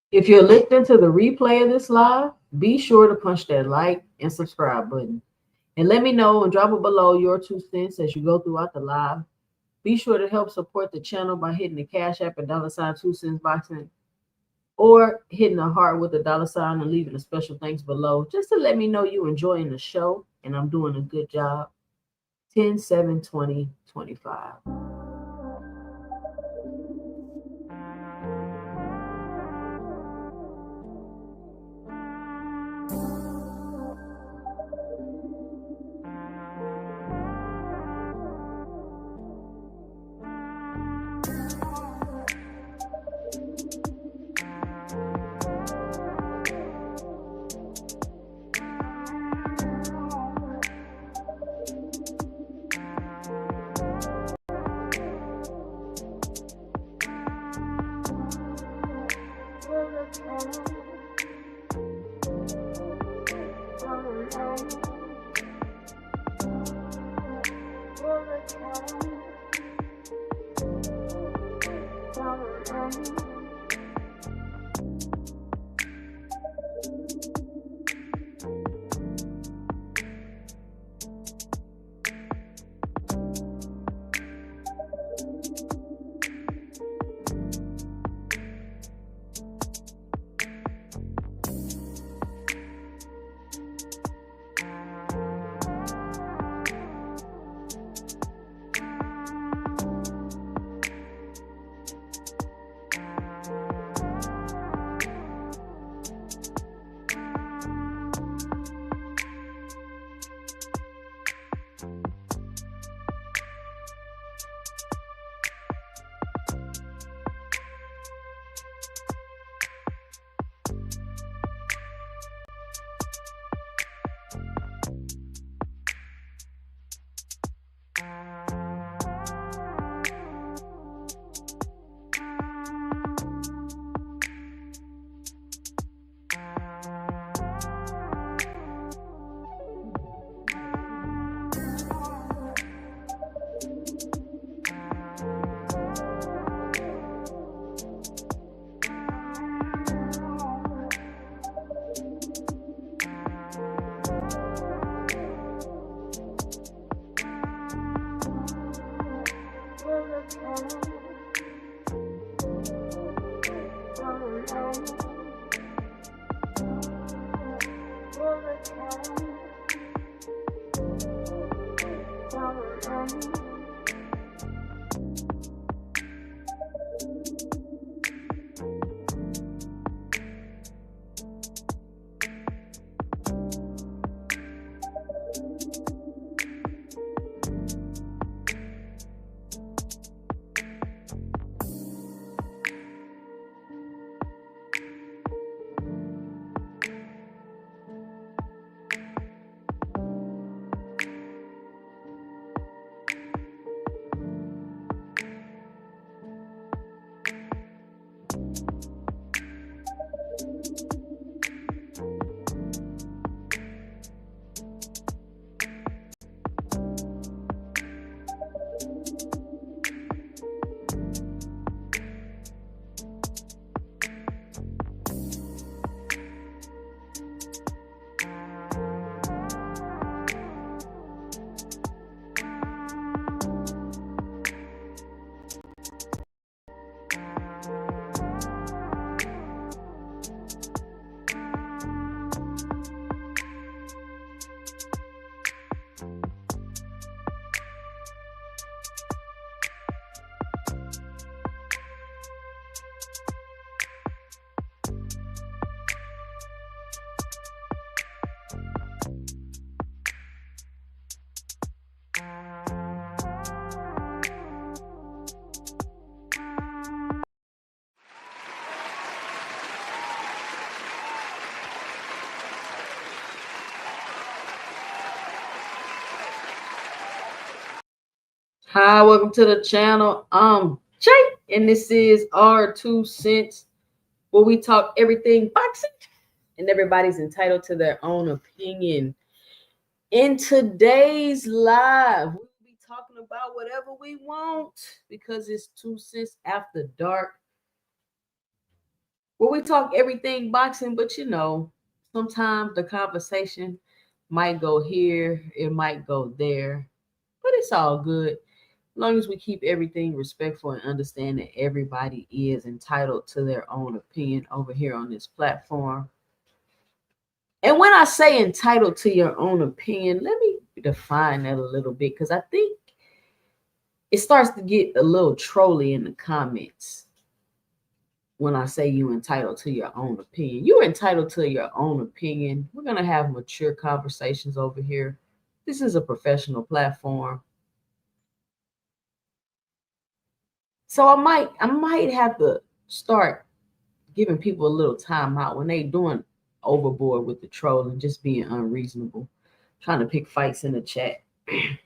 If you're listening to the replay of this live, be sure to punch that like and subscribe button. And let me know and drop it below your 2 cents as you go throughout the live. Be sure to help support the channel by hitting the Cash App and $ 2 cents boxing or hitting a heart with a $ and leaving a special thanks below just to let me know you enjoying the show and I'm doing a good job. 10, 7, 20, 25. Hi, welcome to the channel. I'm Jay, and this is our 2 cents, where we talk everything boxing, and everybody's entitled to their own opinion. In today's live, we'll be talking about whatever we want because it's 2 cents after dark. where we talk everything boxing, but sometimes the conversation might go here, it might go there, but it's all good. As long as we keep everything respectful and understand that everybody is entitled to their own opinion over here on this platform. And when I say entitled to your own opinion, let me define that a little bit, because I think it starts to get a little trolly in the comments when I say you entitled to your own opinion. You're entitled to your own opinion. We're going to have mature conversations over here. This is a professional platform. So I might have to start giving people a little time out when they doing overboard with the trolling, just being unreasonable, trying to pick fights in the chat.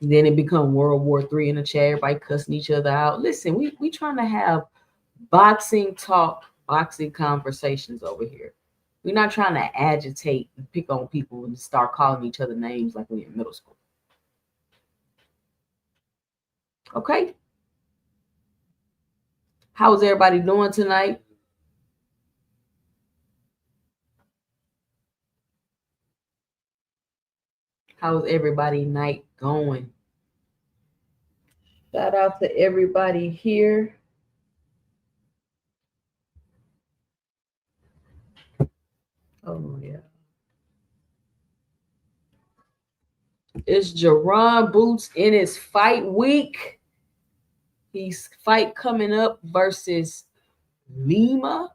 Then it become World War III in the chat, everybody cussing each other out. Listen, we trying to have boxing talk, boxing conversations over here. We're not trying to agitate and pick on people and start calling each other names like we're in middle school. Okay? How's everybody doing tonight? How's everybody night going? Shout out to everybody here. Oh, yeah. It's Jaron Boots in his fight week. He's fight coming up versus Lima.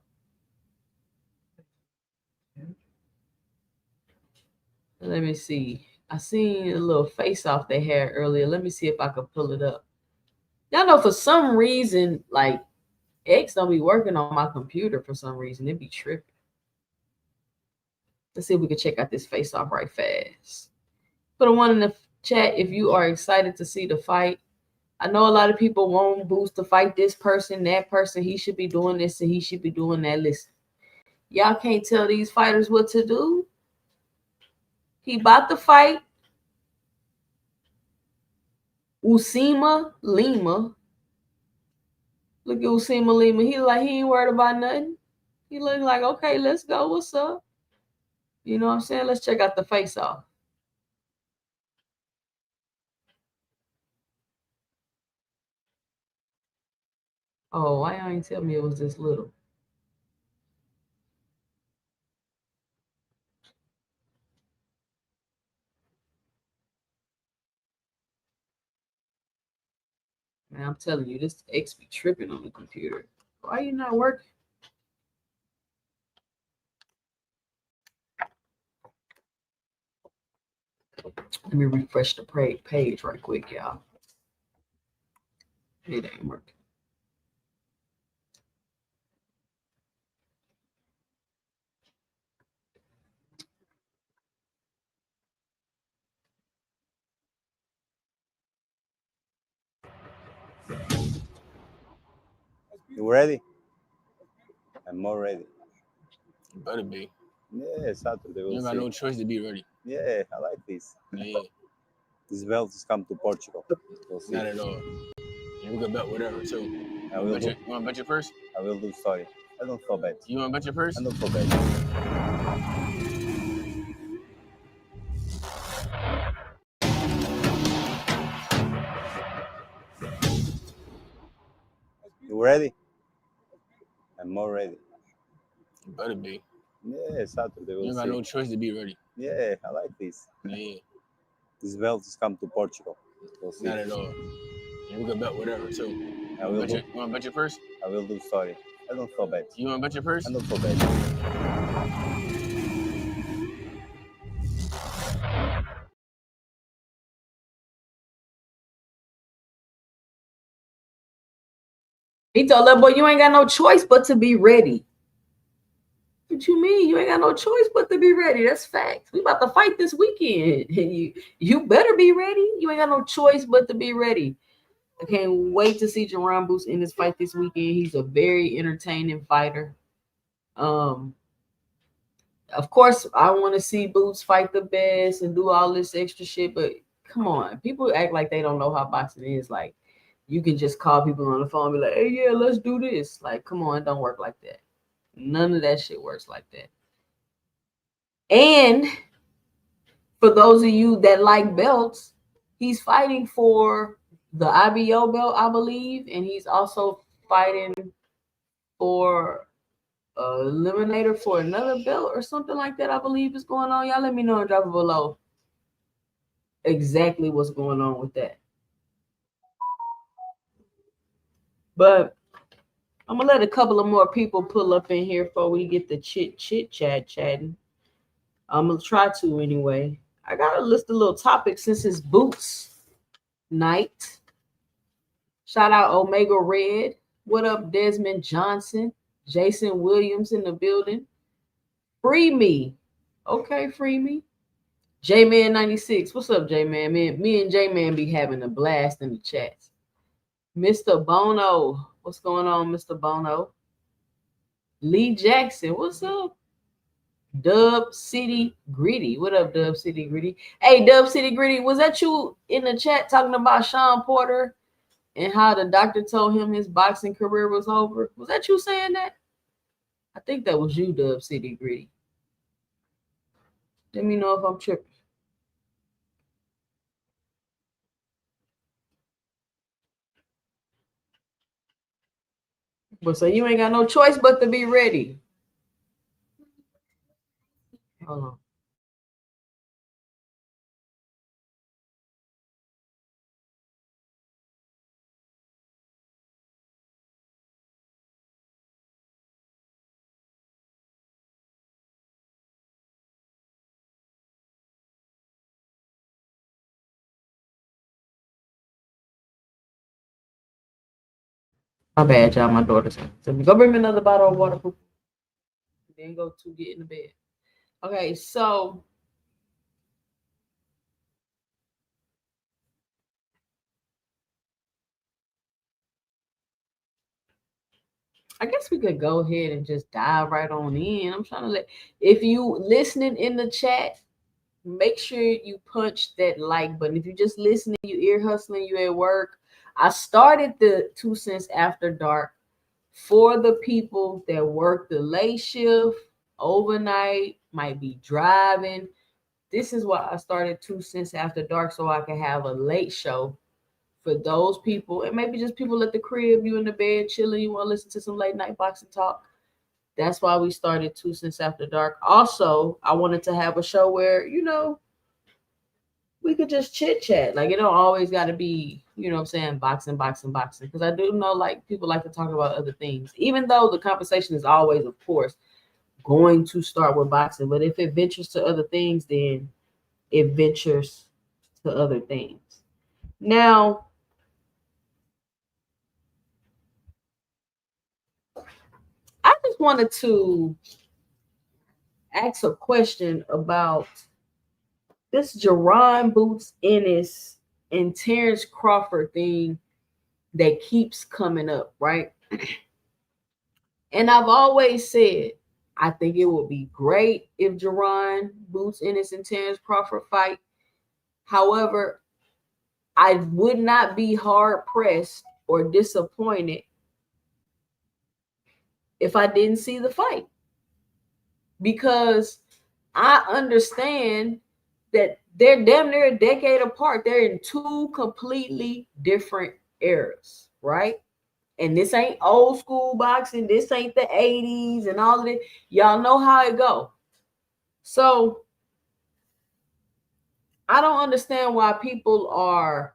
Let me see. I seen a little face off they had earlier. Let me see if I can pull it up. Y'all know for some reason, like X don't be working on my computer for some reason. It be tripping. Let's see if we can check out this face off right fast. Put a one in the chat if you are excited to see the fight. I know a lot of people want Boots to fight this person, that person. He should be doing this and he should be doing that. Listen, y'all can't tell these fighters what to do. He about to fight Usima Lima. Look at Usima Lima. He ain't worried about nothing. He looking like, okay, let's go. What's up? You know what I'm saying? Let's check out the face off. Oh, why y'all ain't tell me it was this little? Man, I'm telling you, this X be tripping on the computer. Why you not working? Let me refresh the page right quick, y'all. It ain't working. You ready? I'm more ready. You better be. Yeah, Saturday. You got no choice to be ready. Yeah, I like this. Yeah. This belt has come to Portugal. We'll see. Not at all. And we can bet whatever too. I You will want to bet your purse? I will do story. I don't feel bad. You want to bet your purse? I don't feel bad. You ready? I'm more ready. You better be. Yeah, Saturday. You got no choice to be ready. Yeah, I like this. Yeah. This belt has come to Portugal. We'll see. Not at all. And we can bet whatever too. I will You want to bet your purse? I will do story. I don't feel bad. You want to bet your purse? I don't feel bad. He told that boy, you ain't got no choice but to be ready. What you mean? You ain't got no choice but to be ready. That's facts. We about to fight this weekend. And you better be ready. You ain't got no choice but to be ready. I can't wait to see Jaron Boots in this fight this weekend. He's a very entertaining fighter. Of course, I want to see Boots fight the best and do all this extra shit, but come on. People act like they don't know how boxing is. Like, you can just call people on the phone and be like, hey, yeah, let's do this. Like, come on, it don't work like that. None of that shit works like that. And for those of you that like belts, he's fighting for the IBO belt, I believe, and he's also fighting for eliminator for another belt or something like that, I believe is going on. Y'all let me know and drop it below exactly what's going on with that. But I'm gonna let a couple of more people pull up in here before we get the chit chatting. I'm gonna try to anyway. I gotta list a little topic since it's boots night. Shout out Omega Red. What up, Desmond Johnson? Jason Williams in the building. Free me. Okay, free me. J-Man 96. What's up, J-Man? Me and J-Man be having a blast in the chats. Mr. Bono. What's going on, Mr. Bono? Lee Jackson. What's up? Dub City Gritty. What up, Dub City Gritty? Hey, Dub City Gritty, was that you in the chat talking about Sean Porter and how the doctor told him his boxing career was over? Was that you saying that? I think that was you, Dub City Gritty. Let me know if I'm tripping. But so you ain't got no choice but to be ready. Hold on. My bad, y'all. My daughter's so go bring me another bottle of water. Then go to get in the bed. Okay, so I guess we could go ahead and just dive right on in. I'm trying to if you listening in the chat, make sure you punch that like button. If you're just listening, you ear hustling, you at work. I started the 2 cents after dark for the people that work the late shift, overnight, might be driving. This is why I started 2 cents after dark, so I can have a late show for those people, and maybe just people at the crib, you in the bed chilling, you want to listen to some late night boxing talk. That's why we started 2 cents after dark. Also, I wanted to have a show where, we could just chit chat. Like, it don't always got to be, what I'm saying, boxing. Because I do know, like, people like to talk about other things, even though the conversation is always, of course, going to start with boxing. But if it ventures to other things, then it ventures to other things. Now, I just wanted to ask a question about this Jaron Boots Ennis and Terrence Crawford thing that keeps coming up, right? And I've always said, I think it would be great if Jaron Boots Ennis and Terrence Crawford fight. However, I would not be hard pressed or disappointed if I didn't see the fight, because I understand that they're damn near a decade apart. They're in 2 completely different eras, right? And this ain't old school boxing. This ain't the 80s and all of it. Y'all know how it go. So I don't understand why people are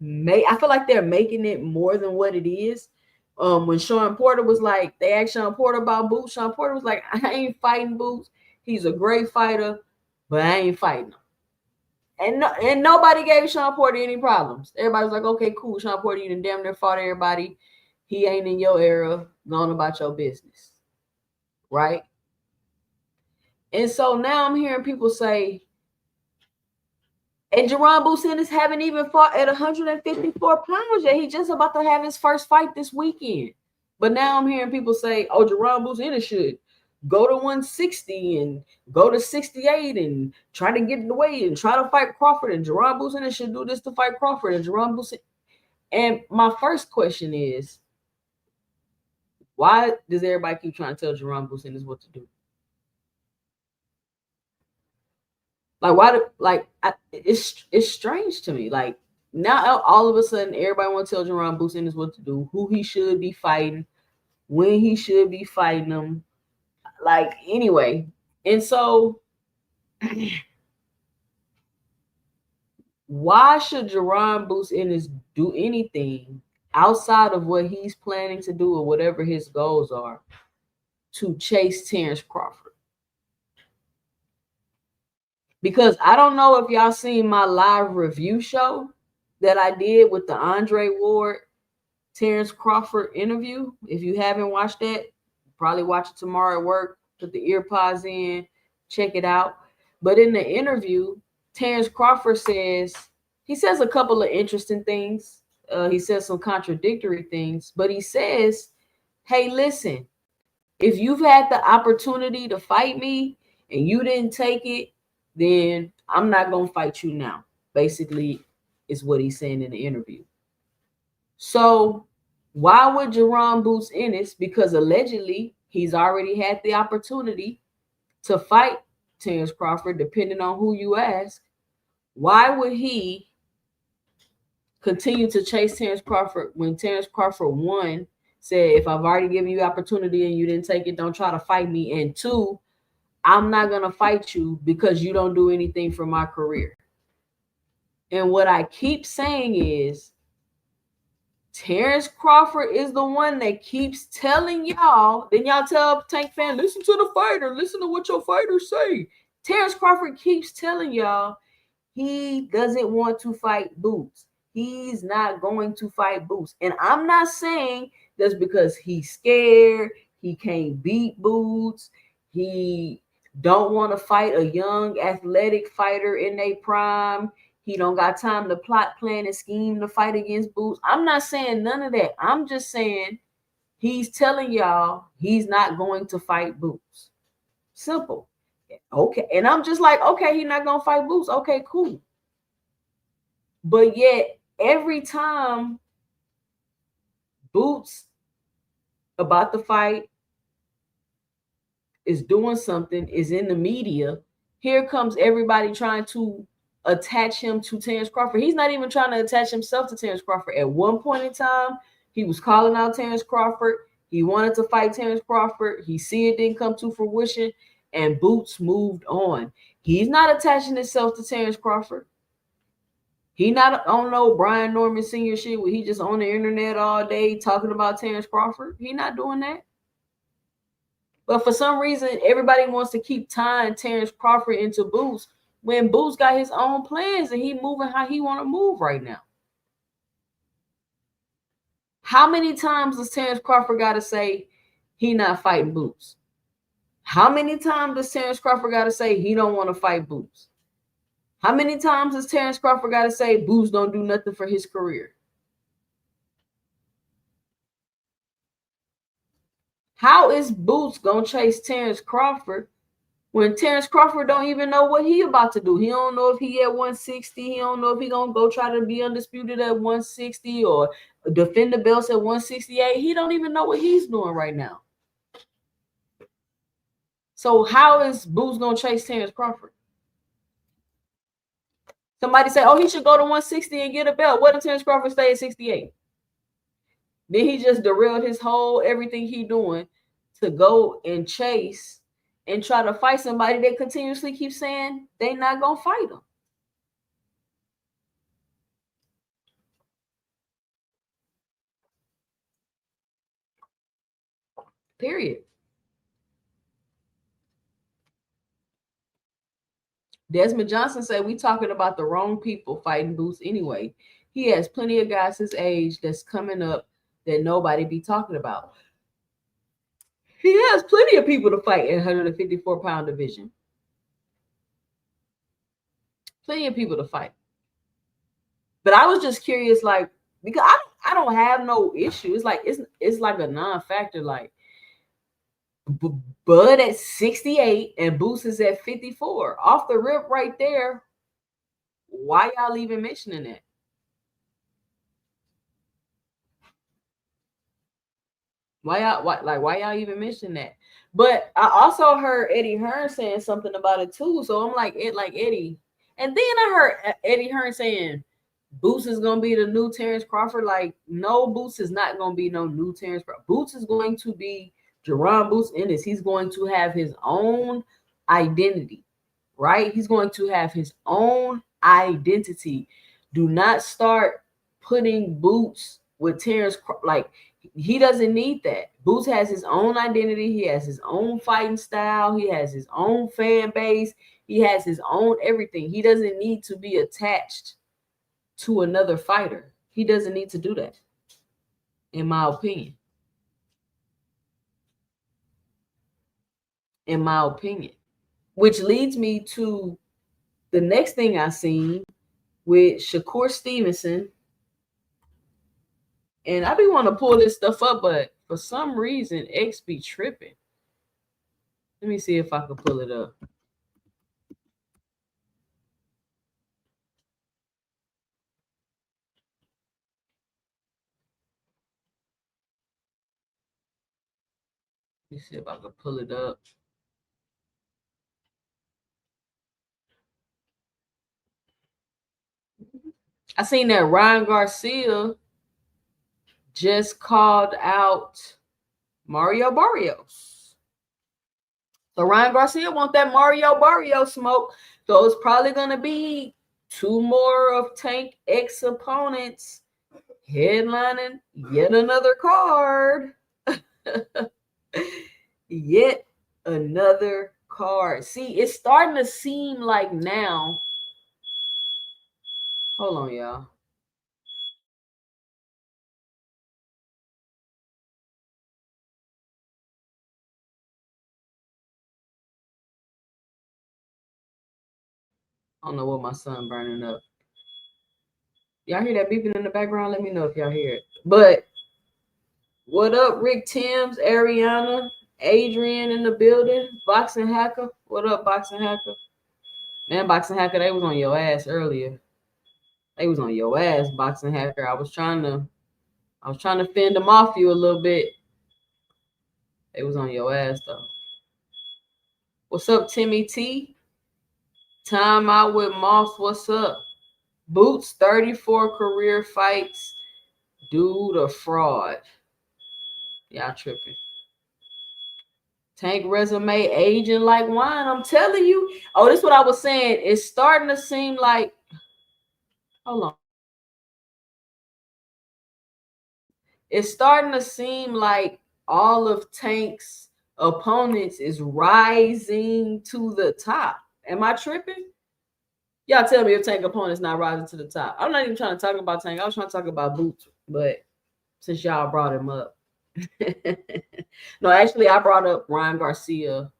I feel like they're making it more than what it is. When Sean Porter was like, they asked Sean Porter about Boots. Sean Porter was like, I ain't fighting Boots. He's a great fighter, but I ain't fighting him. And nobody gave Sean Porter any problems. Everybody was like, okay, cool. Sean Porter, you done damn near fought everybody. He ain't in your era. Gone about your business. Right? And so now I'm hearing people say, and Jaron Boots Ennis haven't even fought at 154 pounds yet. He just about to have his first fight this weekend. But now I'm hearing people say, oh, Jaron Boots Ennis should go to 160 and go to 68 and try to get in the way and try to fight Crawford. And Jaron Boots Ennis should do this to fight Crawford. And Jaron Boots. And my first question is, Why does everybody keep trying to tell Jerron Boots Ennis what to do? Like, why? It's strange to me. Like, now all of a sudden, everybody want to tell Jerron Boots Ennis what to do, who he should be fighting, when he should be fighting them. Like, anyway, and so why should Jerron Boots Ennis do anything outside of what he's planning to do or whatever his goals are to chase Terrence Crawford? Because I don't know if y'all seen my live review show that I did with the Andre Ward Terrence Crawford interview. If you haven't watched that, probably watch it tomorrow at work. Put the ear pods in, check it out. But in the interview, Terrence Crawford says a couple of interesting things. He says some contradictory things, but he says, hey, listen, if you've had the opportunity to fight me and you didn't take it, then I'm not going to fight you now. Basically, is what he's saying in the interview. So why would Jerron Boots Ennis, because allegedly he's already had the opportunity to fight Terrence Crawford, depending on who you ask, why would he continue to chase Terrence Crawford when Terrence Crawford, one, said, if I've already given you opportunity and you didn't take it, don't try to fight me, and two, I'm not going to fight you because you don't do anything for my career. And what I keep saying is Terrence Crawford is the one that keeps telling y'all, then y'all tell Tank fan, listen to the fighter, listen to what your fighters say. Terrence Crawford keeps telling y'all he doesn't want to fight Boots. He's not going to fight Boots. And I'm not saying that's because he's scared, he can't beat Boots, he don't want to fight a young athletic fighter in their prime. He don't got time to plot, plan, and scheme to fight against Boots. I'm not saying none of that. I'm just saying he's telling y'all he's not going to fight Boots. Simple. Okay. And I'm just like, okay, he's not going to fight Boots. Okay, cool. But yet, every time Boots about to fight, is doing something, is in the media, here comes everybody trying to attach him to Terrence Crawford. He's not even trying to attach himself to Terrence Crawford. At one point in time, he was calling out Terrence Crawford. He wanted to fight Terrence Crawford. He see it didn't come to fruition, and Boots moved on. He's not attaching himself to Terrence Crawford. He not on no Brian Norman Sr. shit where he just on the internet all day talking about Terrence Crawford. He not doing that. But for some reason, everybody wants to keep tying Terrence Crawford into Boots when Boots got his own plans and he moving how he want to move right now. How many times does Terrence Crawford got to say he not fighting Boots? How many times does Terrence Crawford got to say he don't want to fight Boots? How many times does Terrence Crawford got to say Boots don't do nothing for his career? How is Boots gonna chase Terrence Crawford when Terrence Crawford don't even know what he about to do? He don't know if he at 160. He don't know if he gonna go try to be undisputed at 160 or defend the belts at 168. He don't even know what he's doing right now. So how is Boots gonna chase Terrence Crawford? Somebody say, oh, he should go to 160 and get a belt. What if Terrence Crawford stay at 68? Then he just derailed his whole everything he doing to go and chase and try to fight somebody that continuously keeps saying they not gonna fight him. Period. Desmond Johnson said we talking about the wrong people fighting Boots anyway. He has plenty of guys his age that's coming up that nobody be talking about. He has plenty of people to fight in 154-pound division. Plenty of people to fight. But I was just curious, like, because I don't have no issue. It's like it's like a non-factor. Like Bud at 68 and Boots is at 54. Off the rip right there. Why y'all even mentioning that? Why y'all even mention that? But I also heard Eddie Hearn saying something about it too. So I'm like, Eddie. And then I heard Eddie Hearn saying Boots is gonna be the new Terrence Crawford. Like, no, Boots is not gonna be no new Terrence Crawford. Boots is going to be Jerron Boots Ennis. He's going to have his own identity, right? He's going to have his own identity. Do not start putting Boots with Terrence. Like, he doesn't need that. Boots has his own identity. He has his own fighting style. He has his own fan base. He has his own everything. He doesn't need to be attached to another fighter. He doesn't need to do that, in my opinion. In my opinion. Which leads me to the next thing I seen with Shakur Stevenson. And I be want to pull this stuff up, but for some reason, X be tripping. Let me see if I can pull it up. Let me see if I can pull it up. I seen that Ryan Garcia just called out Mario Barrios. So Ryan Garcia want that Mario Barrios smoke. So it's probably going to be 2 more of Tank X opponents headlining yet another card. Yet another card. See, it's starting to seem like now. Hold on, y'all. I don't know what my son burning up. Y'all hear that beeping in the background? Let me know if y'all hear it. But what up, Rick Timms, Ariana, Adrian in the building, Boxing Hacker? What up, Boxing Hacker? Man, Boxing Hacker, they was on your ass earlier. They was on your ass, Boxing Hacker. I was trying to fend them off you a little bit. They was on your ass though. What's up, Timmy T? Time out with Moss. What's up? Boots 34 career fights. Dude, a fraud. Y'all tripping. Tank resume aging like wine. I'm telling you. Oh, this is what I was saying. It's starting to seem like. Hold on. It's starting to seem like all of Tank's opponents is rising to the top. Am I tripping? Y'all tell me if Tank opponent's not rising to the top. I'm not even trying to talk about Tank. I was trying to talk about Boots, but since y'all brought him up. No, actually, I brought up Ryan Garcia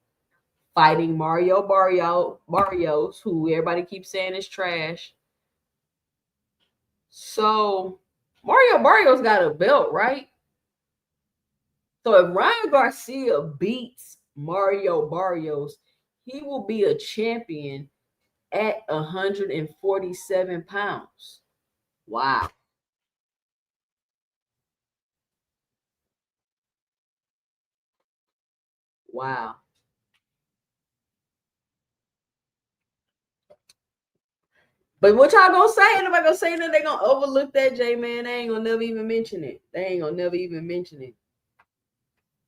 fighting Mario Barrios, who everybody keeps saying is trash. So Mario Barrios got a belt, right? So if Ryan Garcia beats Mario Barrios, he will be a champion at 147 pounds. Wow. Wow. But what y'all gonna say? Nobody gonna say that they gonna overlook that, J man. They ain't gonna never even mention it. They ain't gonna never even mention it.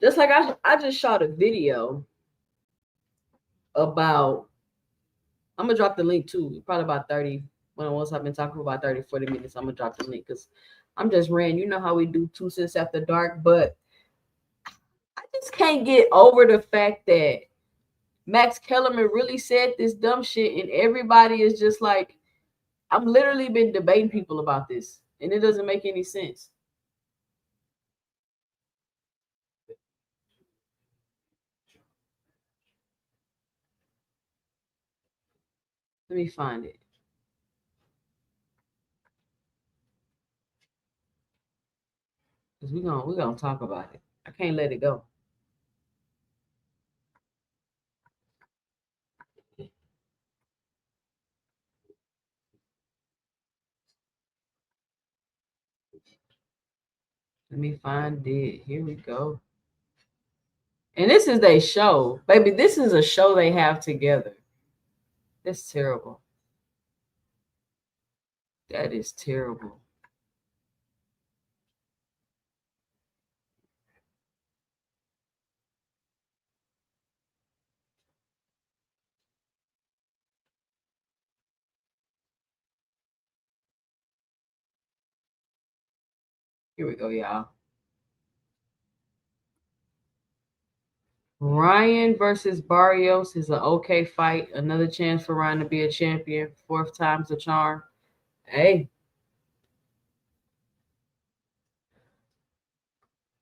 Just like I just shot a video about, I'm gonna drop the link too, probably about 30. Once I've been talking for about 30, 40 minutes, I'm gonna drop the link because I'm just ran. You know how we do 2 cents after dark, but I just can't get over the fact that Max Kellerman really said this dumb shit, and everybody is just like, I'm literally been debating people about this, and it doesn't make any sense. Let me find it. Because we're gonna talk about it. I can't let it go. Let me find it. Here we go. And this is their show. Baby, this is a show they have together. That's terrible. That is terrible. Here we go, y'all. Ryan versus Barrios is an okay fight. Another chance for Ryan to be a champion. 4th time's the charm. Hey.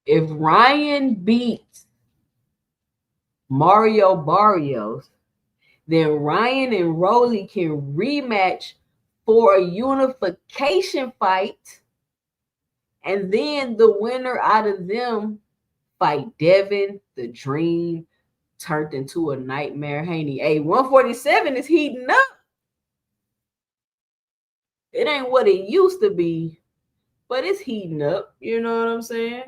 If Ryan beats Mario Barrios, then Ryan and Rolly can rematch for a unification fight. And then the winner out of them fight Devin, the Dream, turned into a Nightmare Haney. Hey, 147 is heating up. It ain't what it used to be, but it's heating up. You know what I'm saying?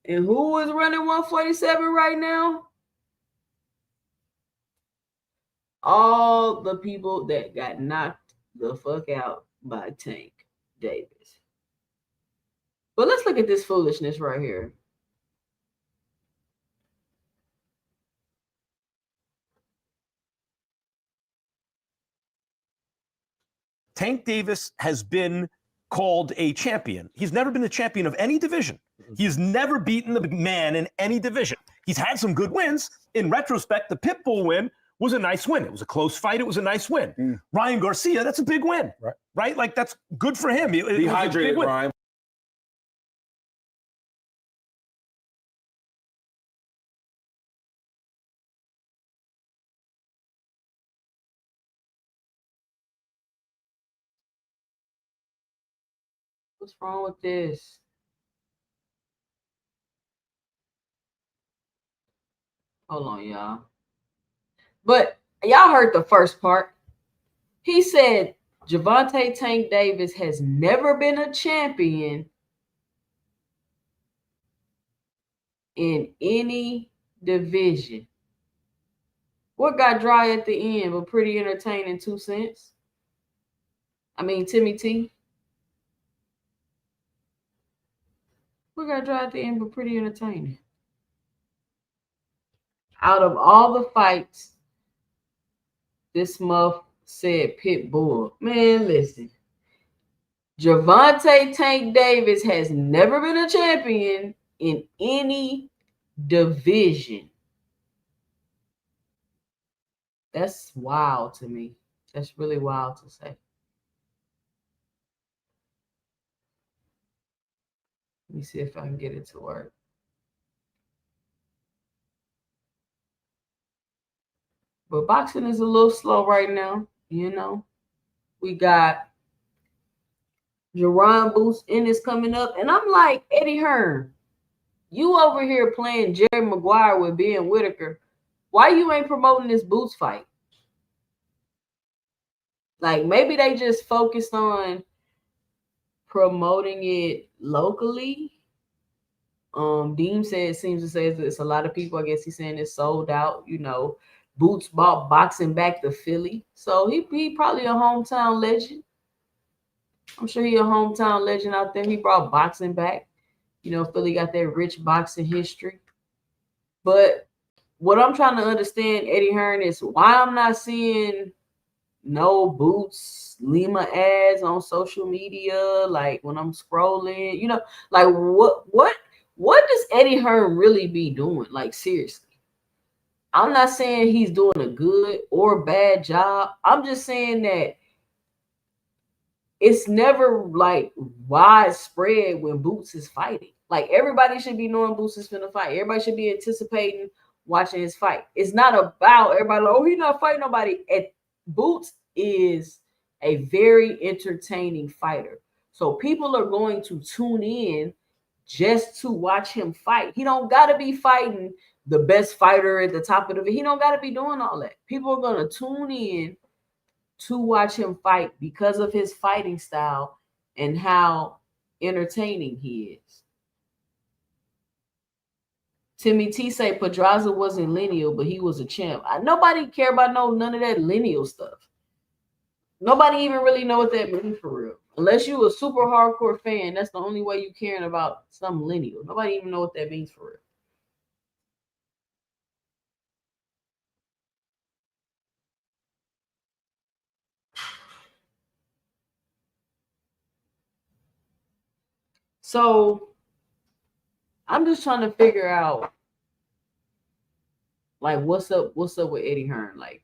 And who is running 147 right now? All the people that got knocked the fuck out by Tank Davis. But let's look at this foolishness right here. Tank Davis has been called a champion. He's never been the champion of any division. He's never beaten the man in any division. He's had some good wins. In retrospect, the Pitbull win was a nice win. It was a close fight. It was a nice win. Ryan Garcia, that's a big win, right? Like, that's good for him. Dehydrated, Ryan. What's wrong with this? Hold on, y'all. But y'all heard the first part. He said Gervonta Tank Davis has never been a champion in any division. What got dry at the end, but pretty entertaining 2 cents? I mean, Timmy T. What got dry at the end, but pretty entertaining? Out of all the fights, this muff said Pitbull. Man, listen. Gervonta Tank Davis has never been a champion in any division. That's wild to me. That's really wild to say. Let me see if I can get it to work. But boxing is a little slow right now, you know. We got Jerron Boots Ennis coming up. And I'm like, Eddie Hearn, you over here playing Jerry Maguire with Ben Whitaker. Why you ain't promoting this Boots fight? Like, maybe they just focused on promoting it locally. Dean said, seems to say it's a lot of people. I guess he's saying it's sold out. You know, Boots bought boxing back to Philly. So he probably a hometown legend. I'm sure he a hometown legend out there. He brought boxing back. You know, Philly got that rich boxing history. But what I'm trying to understand, Eddie Hearn, is why I'm not seeing no Boots Lima ads on social media. Like when I'm scrolling, you know, like what does Eddie Hearn really be doing? Like, seriously. I'm not saying he's doing a good or bad job. I'm just saying that it's never like widespread when Boots is fighting. Like, everybody should be knowing Boots is finna fight. Everybody should be anticipating watching his fight. It's not about everybody like, oh, he's not fighting nobody. Boots is a very entertaining fighter. So people are going to tune in just to watch him fight. He don't got to be fighting the best fighter at the top of the He don't got to be doing all that. People are going to tune in to watch him fight because of his fighting style and how entertaining he is. Timmy T say Pedraza wasn't lineal, but he was a champ. Nobody care about none of that lineal stuff. Nobody even really know what that means for real. Unless you a super hardcore fan, that's the only way you caring about some lineal. Nobody even know what that means for real. So I'm just trying to figure out like what's up with Eddie Hearn. Like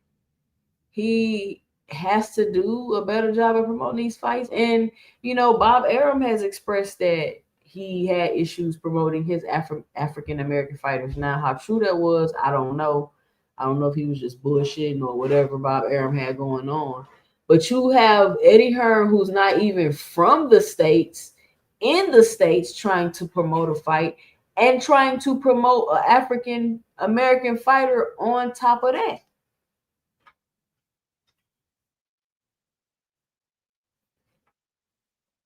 he has to do a better job of promoting these fights. And you know, Bob Arum has expressed that he had issues promoting his African American fighters. Now, how true that was, I don't know. I don't know if he was just bullshitting or whatever Bob Arum had going on. But you have Eddie Hearn, who's not even from the States, in the States, trying to promote a fight and trying to promote an African American fighter on top of that.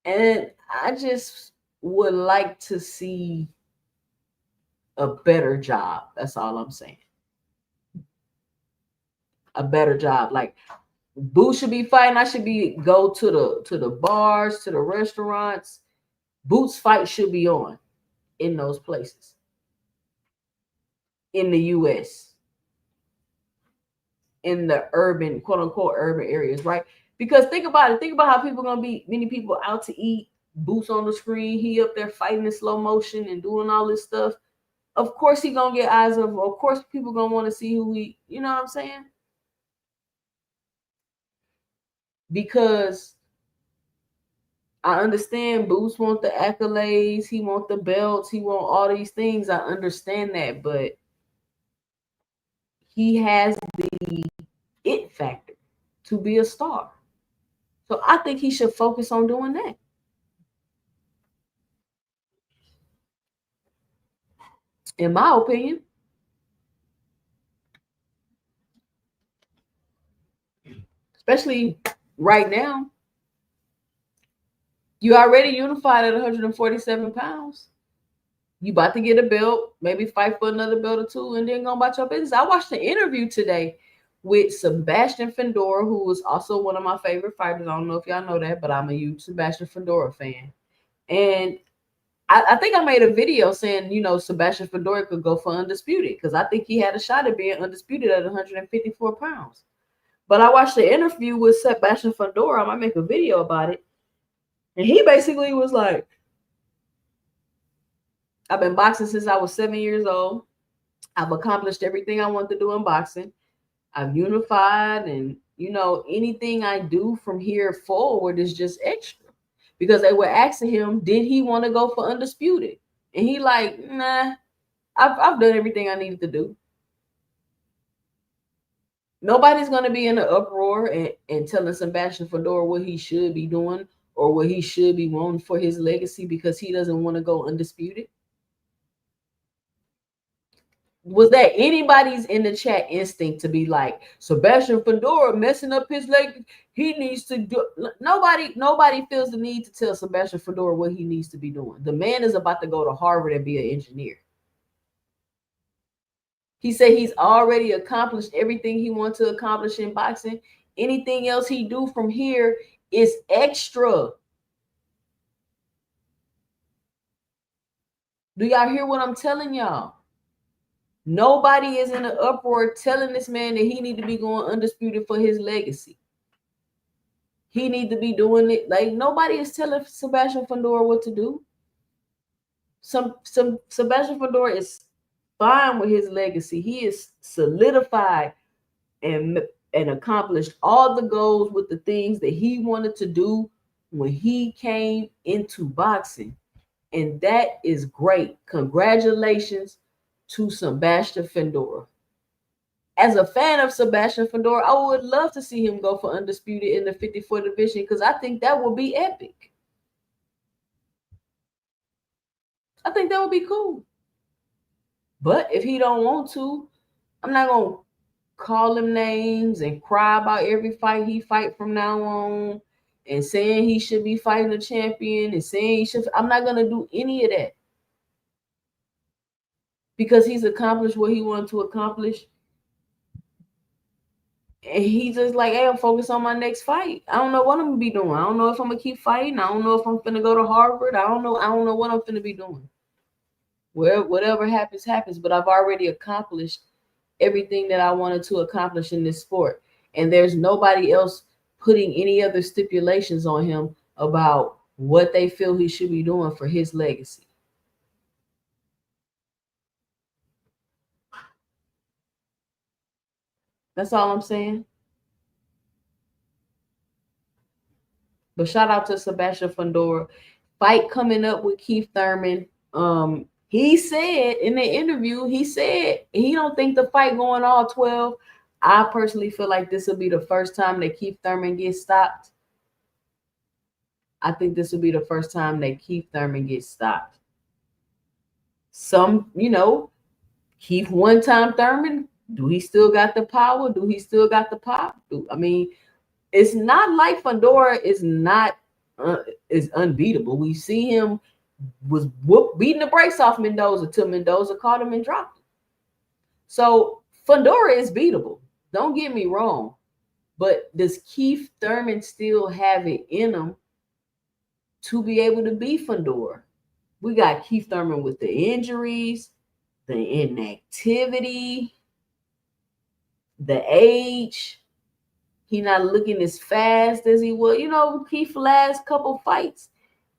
And I just would like to see a better job. That's all I'm saying. A better job. Like Boo should be fighting. I should be go to the bars, to the restaurants. Boots fight should be on in those places. In the US. In the urban, quote unquote, urban areas, right? Because think about it. Think about how people are gonna be many people out to eat, Boots on the screen, he up there fighting in slow motion and doing all this stuff. Of course he gonna get eyes of course people gonna want to see who he, you know what I'm saying? Because I understand Boots want the accolades, he want the belts, he want all these things. I understand that, but he has the it factor to be a star. So I think he should focus on doing that. In my opinion. Especially right now. You already unified at 147 pounds. You about to get a belt, maybe fight for another belt or two, and then go about your business. I watched an interview today with Sebastian Fundora, who was also one of my favorite fighters. I don't know if y'all know that, but I'm a huge Sebastian Fundora fan. And I think I made a video saying, you know, Sebastian Fundora could go for undisputed because I think he had a shot at being undisputed at 154 pounds. But I watched the interview with Sebastian Fundora. I might make a video about it. And he basically was like, I've been boxing since I was 7 years old. I've accomplished everything I want to do in boxing. I've unified, and, you know, anything I do from here forward is just extra. Because they were asking him, did he want to go for undisputed? And he like, nah, I've done everything I needed to do. Nobody's going to be in an uproar and telling Sebastian Fundora what he should be doing or what he should be wanting for his legacy because he doesn't want to go undisputed. Was that anybody's in the chat instinct to be like, Sebastian Fundora messing up his leg? He needs to do. Nobody feels the need to tell Sebastian Fundora what he needs to be doing. The man is about to go to Harvard and be an engineer. He said he's already accomplished everything he wants to accomplish in boxing. Anything else he do from here is extra. Do y'all hear what I'm telling y'all? Nobody is in an uproar telling this man that he need to be going undisputed for his legacy. He need to be doing it. Like, nobody is telling Sebastian Fundora what to do. Some Sebastian Fundora is fine with his legacy. He is solidified and accomplished all the goals with the things that he wanted to do when he came into boxing. And that is great. Congratulations to Sebastian Fundora. As a fan of Sebastian Fundora, I would love to see him go for undisputed in the 54 division because I think that would be epic. I think that would be cool. But if he don't want to, I'm not going to call him names and cry about every fight he fight from now on and saying he should be fighting a champion and saying he should. I'm not going to do any of that. because he's accomplished what he wanted to accomplish. And he's just like, hey, I'm focused on my next fight. I don't know what I'm gonna be doing. I don't know if I'm gonna keep fighting. I don't know if I'm gonna go to Harvard. I don't know what I'm gonna be doing. Whatever happens, happens. But I've already accomplished everything that I wanted to accomplish in this sport. And there's nobody else putting any other stipulations on him about what they feel he should be doing for his legacy. That's all I'm saying. But shout out to Sebastian Fundora. Fight coming up with Keith Thurman. He said in the interview, he said he don't think the fight going all 12. I personally feel like this will be the first time that Keith Thurman gets stopped. I think this will be the first time that Keith Thurman gets stopped. Some, Keith one-time Thurman, do he still got the power? Do he still got the pop? It's not like Fundora is unbeatable. We see him was beating the brakes off Mendoza till Mendoza caught him and dropped him. So Fundora is beatable. Don't get me wrong. But does Keith Thurman still have it in him to be able to beat Fundora? We got Keith Thurman with the injuries, the inactivity, the age. He not looking as fast as he was. Keith last couple fights,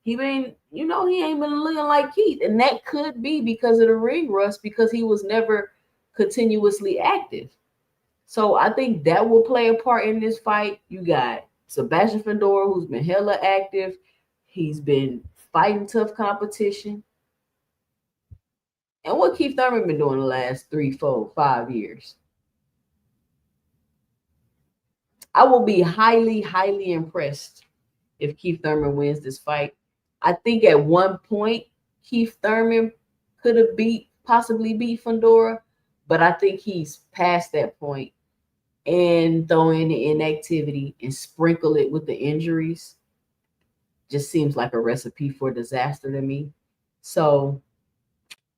he ain't been looking like Keith. And that could be because of the ring rust, because he was never continuously active. So I think that will play a part in this fight. You got Sebastian Fundora, who's been hella active. He's been fighting tough competition. And what Keith Thurman been doing the last 3, 4, 5 years? I will be highly, highly impressed if Keith Thurman wins this fight. I think at one point, Keith Thurman could have possibly beat Fundora, but I think he's past that point. And throw in the inactivity and sprinkle it with the injuries just seems like a recipe for disaster to me. So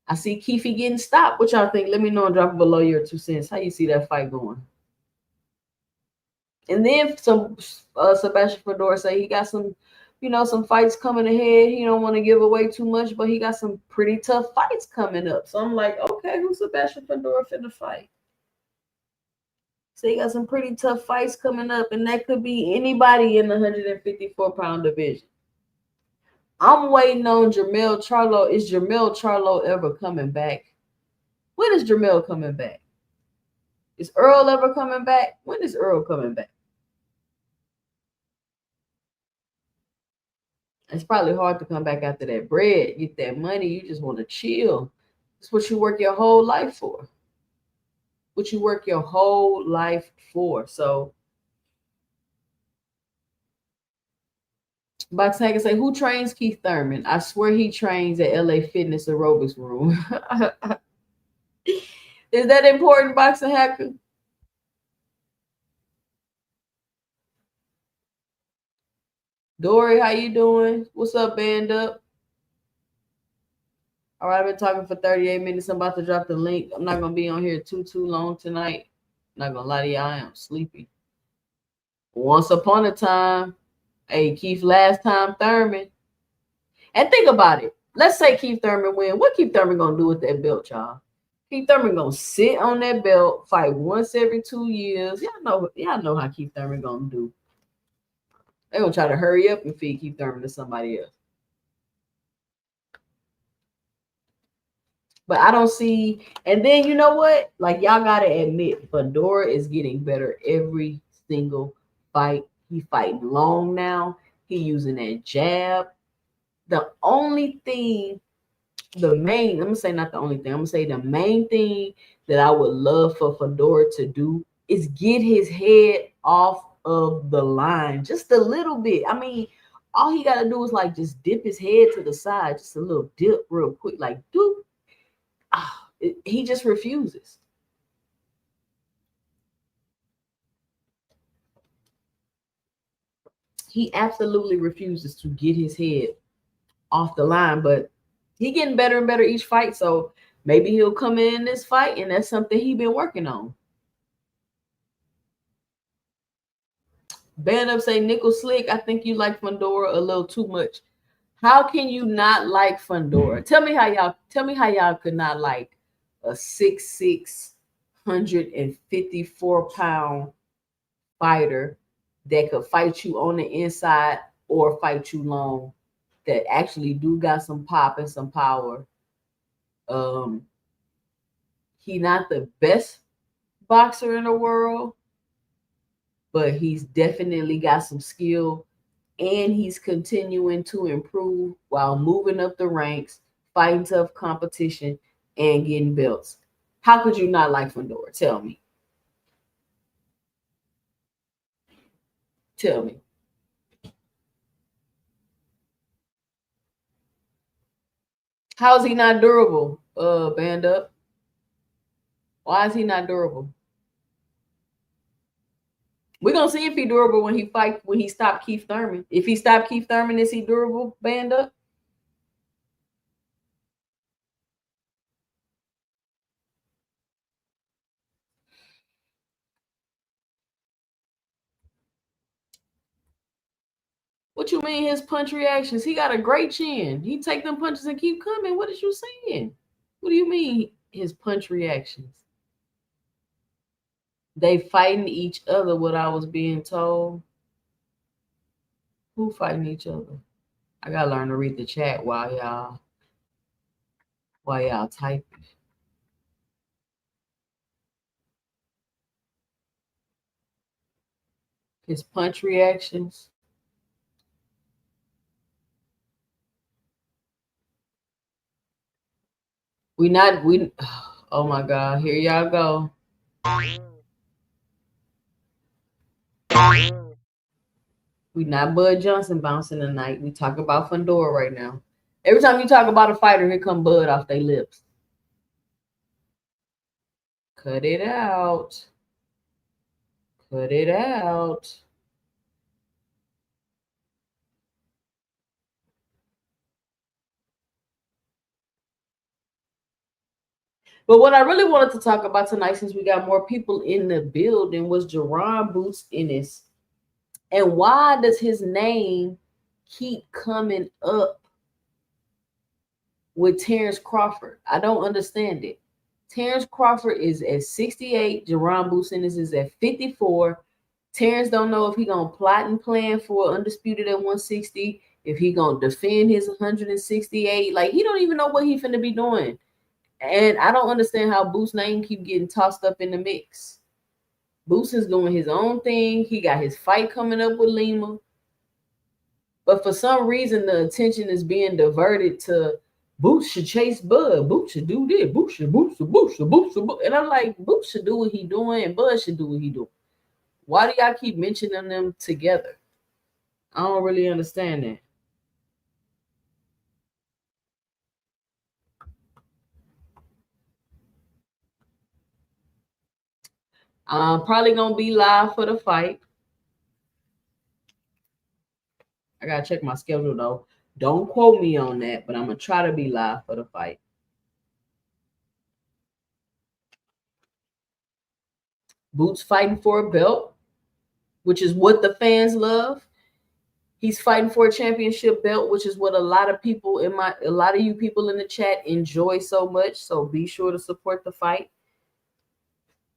I see Keith getting stopped. What y'all think? Let me know and drop it below your 2 cents. How you see that fight going? And then some Sebastian Fundora say he got some, some fights coming ahead. He don't want to give away too much, but he got some pretty tough fights coming up. So I'm like, okay, who's Sebastian Fundora finna fight? So he got some pretty tough fights coming up, and that could be anybody in the 154-pound division. I'm waiting on Jermell Charlo. Is Jermell Charlo ever coming back? When is Jermell coming back? Is Earl ever coming back? When is Earl coming back? It's probably hard to come back after that bread, get that money. You just want to chill. That's what you work your whole life for. What you work your whole life for. So, Boxing can say, who trains Keith Thurman? I swear he trains at LA Fitness Aerobics Room. Is that important, Boxing Hacker? Dory, how you doing? What's up, band up? All right, I've been talking for 38 minutes. I'm about to drop the link. I'm not going to be on here too long tonight. I'm not going to lie to you, I am sleepy. Once upon a time, hey, Keith last time Thurman. And think about it. Let's say Keith Thurman win. What Keith Thurman going to do with that belt, y'all? Keith Thurman going to sit on that belt, fight once every 2 years. Y'all know how Keith Thurman going to do. They're going to try to hurry up and feed Keith Thurman to somebody else. But I don't see, and then you know what? Like, y'all gotta admit, Fundora is getting better every single fight. He fighting long now. He using that jab. The only thing, I'm gonna say not the only thing, I'm gonna say the main thing that I would love for Fundora to do is get his head off of the line just a little bit. I mean, all he gotta do is like just dip his head to the side, just a little dip real quick, like doop. He just refuses. He absolutely refuses to get his head off the line, but he getting better and better each fight. So Maybe he'll come in this fight, and that's something he's been working on. Band Up say Nickel Slick, I think you like Fundora a little too much. How can you not like Fundora? Tell me how y'all could not like a 6'6", 154-pound fighter that could fight you on the inside or fight you long, that actually do got some pop and some power. He not the best boxer in the world, but he's definitely got some skill, and he's continuing to improve while moving up the ranks, fighting tough competition, and getting belts. How could you not like Fundora? Tell me. Tell me. How is he not durable, Band Up? Why is he not durable? We're gonna see if he's durable when he stopped Keith Thurman. If he stopped Keith Thurman, is he durable, Band Up? What you mean his punch reactions? He got a great chin. He take them punches and keep coming. What is you saying? What do you mean his punch reactions? They fighting each other, what I was being told. Who fighting each other? I gotta learn to read the chat while y'all typing. His punch reactions. Oh my God, here y'all go. We not Bud Johnson bouncing tonight. We talk about Fundora right now. Every time you talk about a fighter, here come Bud off their lips. Cut it out. Cut it out. But what I really wanted to talk about tonight, since we got more people in the building, was Jaron Boots Ennis. And why does his name keep coming up with Terrence Crawford? I don't understand it. Terrence Crawford is at 68. Jaron Boots Ennis is at 54. Terrence don't know if he gonna plot and plan for undisputed at 160, if he gonna defend his 168. Like, he don't even know what he finna be doing. And I don't understand how Boots' name keep getting tossed up in the mix. Boots is doing his own thing. He got his fight coming up with Lima. But for some reason, the attention is being diverted to Boots should chase Bud. Boots should do this. Boots should. And I'm like, Boots should do what he doing, and Bud should do what he doing. Why do y'all keep mentioning them together? I don't really understand that. I'm probably gonna be live for the fight. I gotta check my schedule though. Don't quote me on that, but I'm gonna try to be live for the fight. Boots fighting for a belt, which is what the fans love. He's fighting for a championship belt, which is what a lot of you people in the chat enjoy so much. So be sure to support the fight.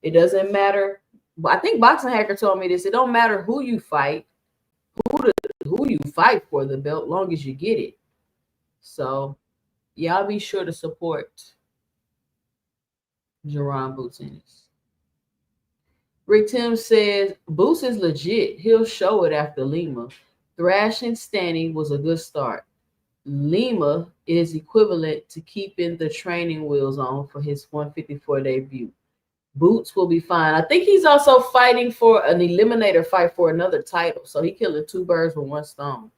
It doesn't matter. I think Boxing Hacker told me this. It don't matter who you fight, who you fight for the belt, long as you get it. So y'all be sure to support Jaron Boots Ennis. Rick Tim says Boots is legit. He'll show it after Lima. Thrashing Stanny was a good start. Lima is equivalent to keeping the training wheels on for his 154 debut. Boots will be fine. I think he's also fighting for an eliminator fight for another title. So he killing two birds with one stone.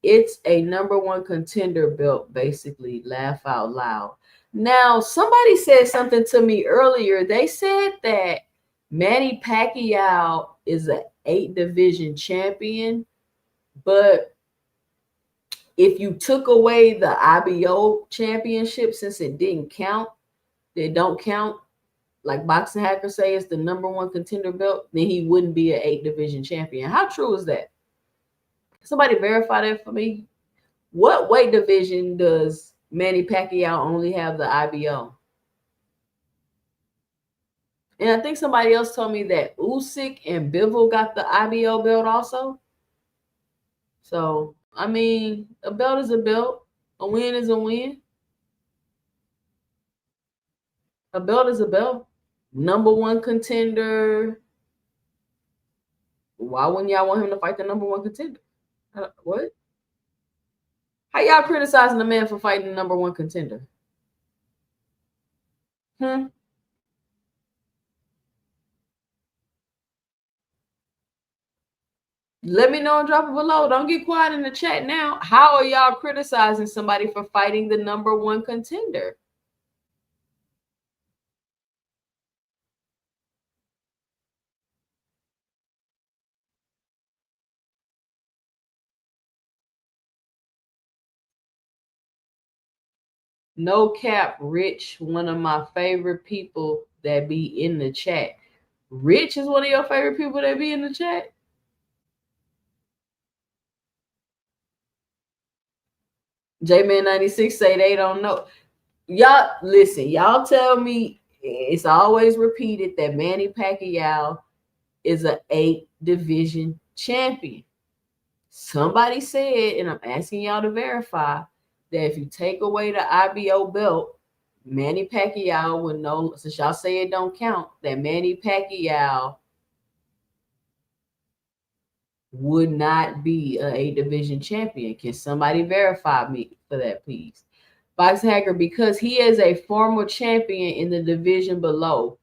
It's a #1 contender belt, basically. Laugh out loud. Now, somebody said something to me earlier. They said that Manny Pacquiao is an 8 division champion, but if you took away the IBO championship, since it didn't count, they don't count, like Boxing Hacker say it's the #1 contender belt, then he wouldn't be an 8 division champion. How true is that? Somebody verify that for me. What weight division does Manny Pacquiao only have the IBO? And I think somebody else told me that Usyk and Bivol got the IBO belt also. So, I mean, a belt is a belt. A win is a win. A belt is a belt. #1 contender. Why wouldn't y'all want him to fight the #1 contender? What? How y'all criticizing the man for fighting the #1 contender? Let me know and drop it below. Don't get quiet in the chat now. How are y'all criticizing somebody for fighting the #1 contender? No cap, Rich, one of my favorite people that be in the chat. Rich is one of your favorite people that be in the chat? J-Man96 say they don't know. Y'all, listen, y'all tell me, it's always repeated that Manny Pacquiao is an 8 division champion. Somebody said, and I'm asking y'all to verify, that if you take away the IBO belt, Manny Pacquiao would know, since y'all say it don't count, that Manny Pacquiao would not be an 8 division champion. Can somebody verify me for that, please? Boxing Hacker, because he is a former champion in the division below,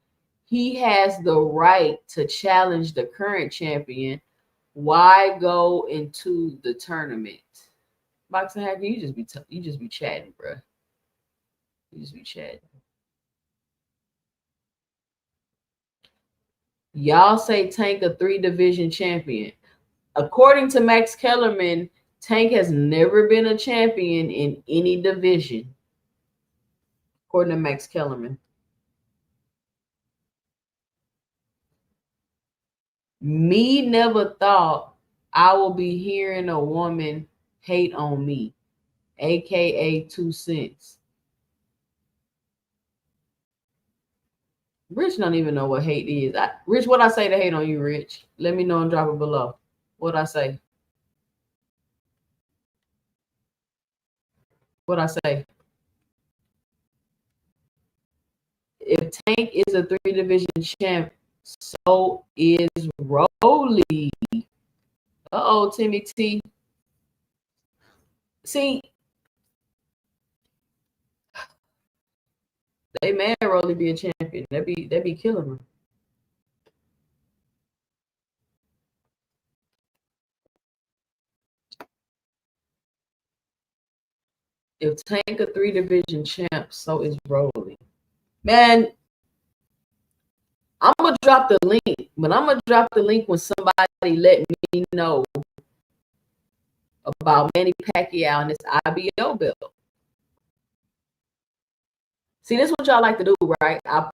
he has the right to challenge the current champion. Why go into the tournament? Boxing Hacker, you just be chatting, bro. You just be chatting. Y'all say Tank a 3 division champion. According to Max Kellerman, Tank has never been a champion in any division. According to Max Kellerman. Me never thought I will be hearing a woman hate on me, aka 2 cents. Rich don't even know what hate is. Rich, what I say to hate on you, Rich? Let me know and drop it below. What I say? What I say? If Tank is a 3 division champ, so is Rolly. Timmy T. See, they mad Rolly be a champion. They be killing him. If Tank a 3 division champ, so is Rolly. Man, I'm gonna drop the link, but I'm gonna drop the link when somebody let me know about Manny Pacquiao and this IBO belt. See, this is what y'all like to do, right? I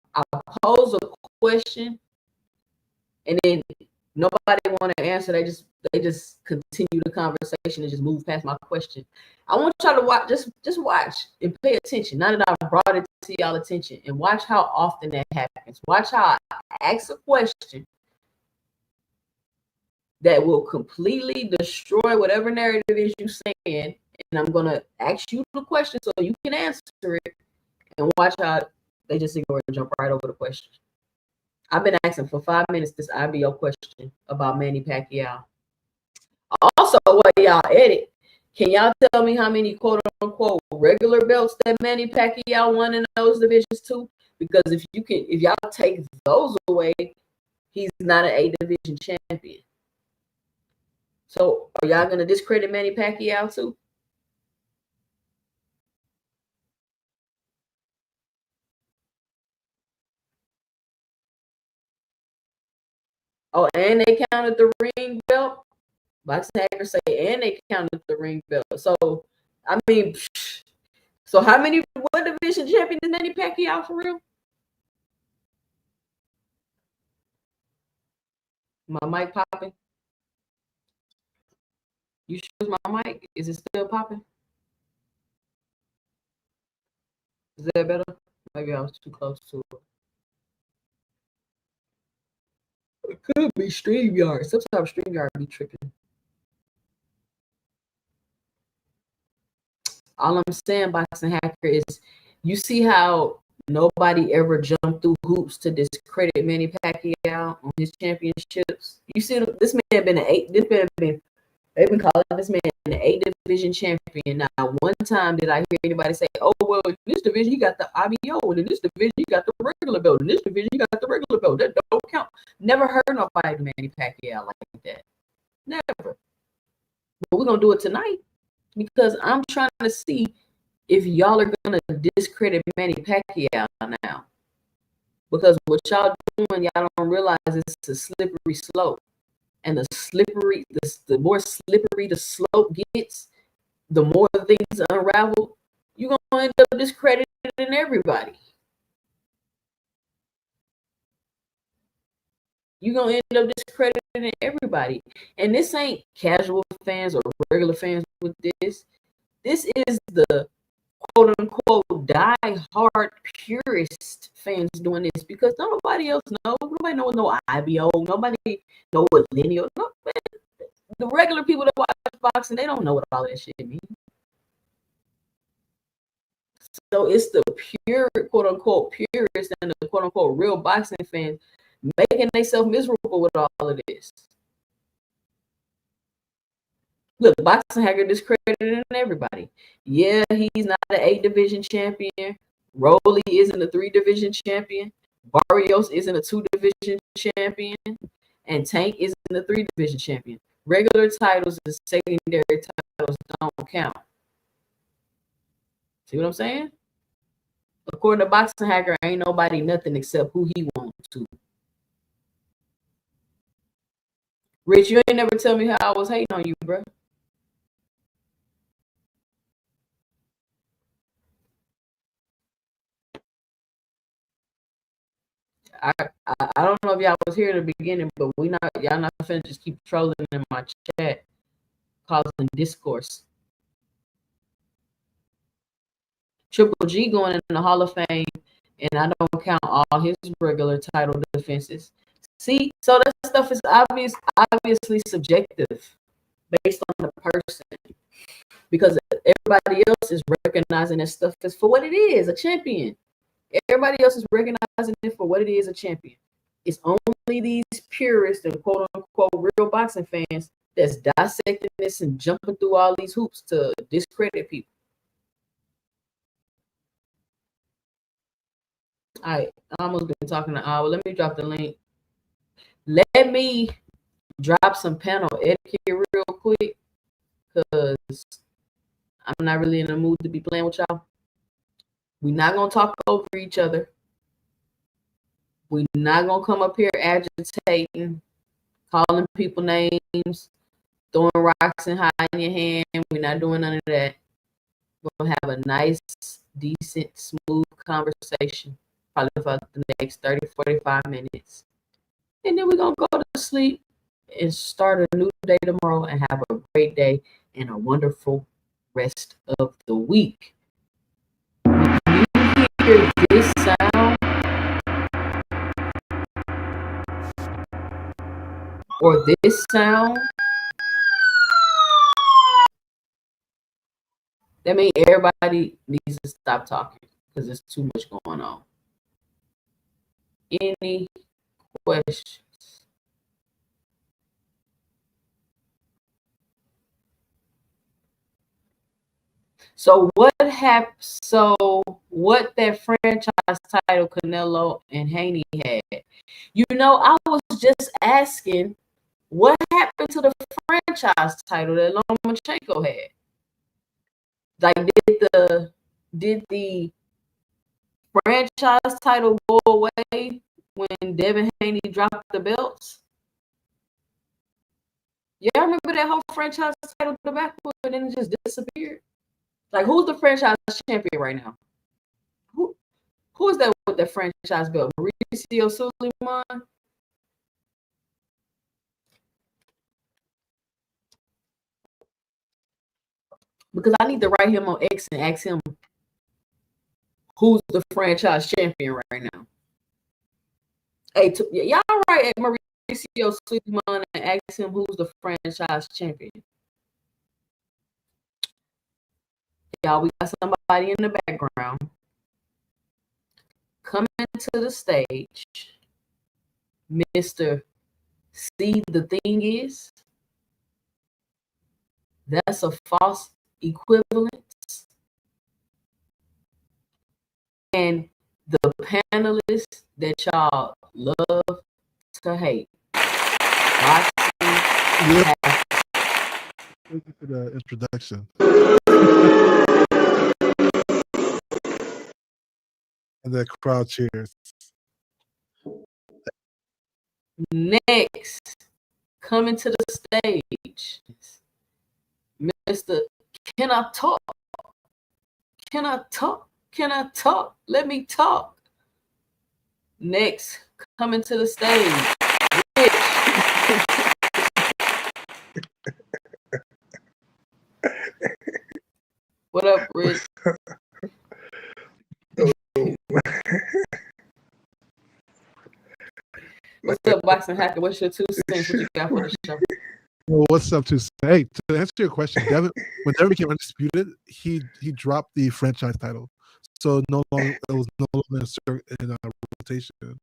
pose a question, and then nobody want to answer. They just continue the conversation and just move past my question. I want y'all to watch, just watch and pay attention. Now that I brought it to y'all attention, and watch how often that happens. Watch how I ask a question that will completely destroy whatever narrative is you saying, and I'm gonna ask you the question so you can answer it, and watch how they just ignore it and jump right over the question. I've been asking for 5 minutes this IBO question about Manny Pacquiao. Also, while y'all edit, can y'all tell me how many quote unquote regular belts that Manny Pacquiao won in those divisions too? Because if y'all take those away, he's not an 8 division champion. So are y'all gonna discredit Manny Pacquiao too? Oh, and they counted the ring belt. Boxing Hacker say, and they counted the ring belt. So, I mean, so what division champion is Manny Pacquiao for real? My mic popping? You sure it's my mic? Is it still popping? Is that better? Maybe I was too close to it. It could be StreamYard. Sometimes StreamYard be tripping. All I'm saying, Boxing Hacker, is you see how nobody ever jumped through hoops to discredit Manny Pacquiao on his championships. You see, this man been they've been calling this man an 8 division champion. Now, one time did I hear anybody say, "Oh well, in this division you got the IBO, and in this division you got the regular belt, in this division you got the regular belt." That don't count. Never heard nobody Manny Pacquiao like that. Never. But we're gonna do it tonight because I'm trying to see if y'all are gonna discredit Manny Pacquiao now. Because what y'all doing, y'all don't realize it's a slippery slope. And the more slippery the slope gets, the more things unravel, you're gonna end up discrediting everybody. You're gonna end up discrediting everybody. And this ain't casual fans or regular fans with this. This is the quote unquote die hard purist fans doing this because nobody else knows. Nobody knows no IBO. Nobody know what lineal. No, the regular people that watch boxing, they don't know what all that shit means. So it's the pure quote unquote purists and the quote unquote real boxing fans making themselves miserable with all of this. Look, Boxing Hacker discrediting everybody. Yeah, he's not an 8 division champion. Rolly isn't a 3 division champion. Barrios isn't a 2 division champion. And Tank isn't a 3 division champion. Regular titles and secondary titles don't count. See what I'm saying? According to Boxing Hacker, ain't nobody nothing except who he wants to. Rich, you ain't never tell me how I was hating on you, bro. I don't know if y'all was here at the beginning, but y'all not finna just keep trolling in my chat, causing discourse. Triple G going in the Hall of Fame, and I don't count all his regular title defenses. See, so that stuff is obviously subjective, based on the person, because everybody else is recognizing that stuff is for what it is, a champion. Everybody else is recognizing it for what it is, a champion. It's only these purists and quote unquote real boxing fans that's dissecting this and jumping through all these hoops to discredit people. All right, I almost been talking an hour. Let me drop the link. Let me drop some panel etiquette real quick because I'm not really in the mood to be playing with y'all. We're not going to talk over each other. We're not going to come up here agitating, calling people names, throwing rocks and hiding your hand. We're not doing none of that. We're going to have a nice, decent, smooth conversation, probably for the next 30, 45 minutes. And then we're going to go to sleep and start a new day tomorrow and have a great day and a wonderful rest of the week. Hear this sound or this sound, that means everybody needs to stop talking because there's too much going on. Any questions? So what happened? So what that franchise title Canelo and Haney had? You know, I was just asking, what happened to the franchise title that Lomachenko had? Like, did the franchise title go away when Devin Haney dropped the belts? Y'all remember that whole franchise title debacle and then it just disappeared? Like, who's the franchise champion right now? Who is that with the franchise belt? Mauricio Suleiman? Because I need to write him on X and ask him who's the franchise champion right now. Hey, y'all write Mauricio Suleiman and ask him who's the franchise champion. Y'all, we got somebody in the background coming to the stage. Mr. See, the thing is, that's a false equivalence. And the panelists that y'all love to hate. Thank you for the introduction. And the crowd cheers. Next, coming to the stage, Mr. Can I talk? Can I talk? Can I talk? Let me talk. Next, coming to the stage, Rich. What up, Rich? What's up, Boxing Hacker? What's your 2 cents? What you got for the show? Well, what's up to say? To answer your question, Devin, when Devin became undisputed, he dropped the franchise title, so no longer it was no longer in rotation. You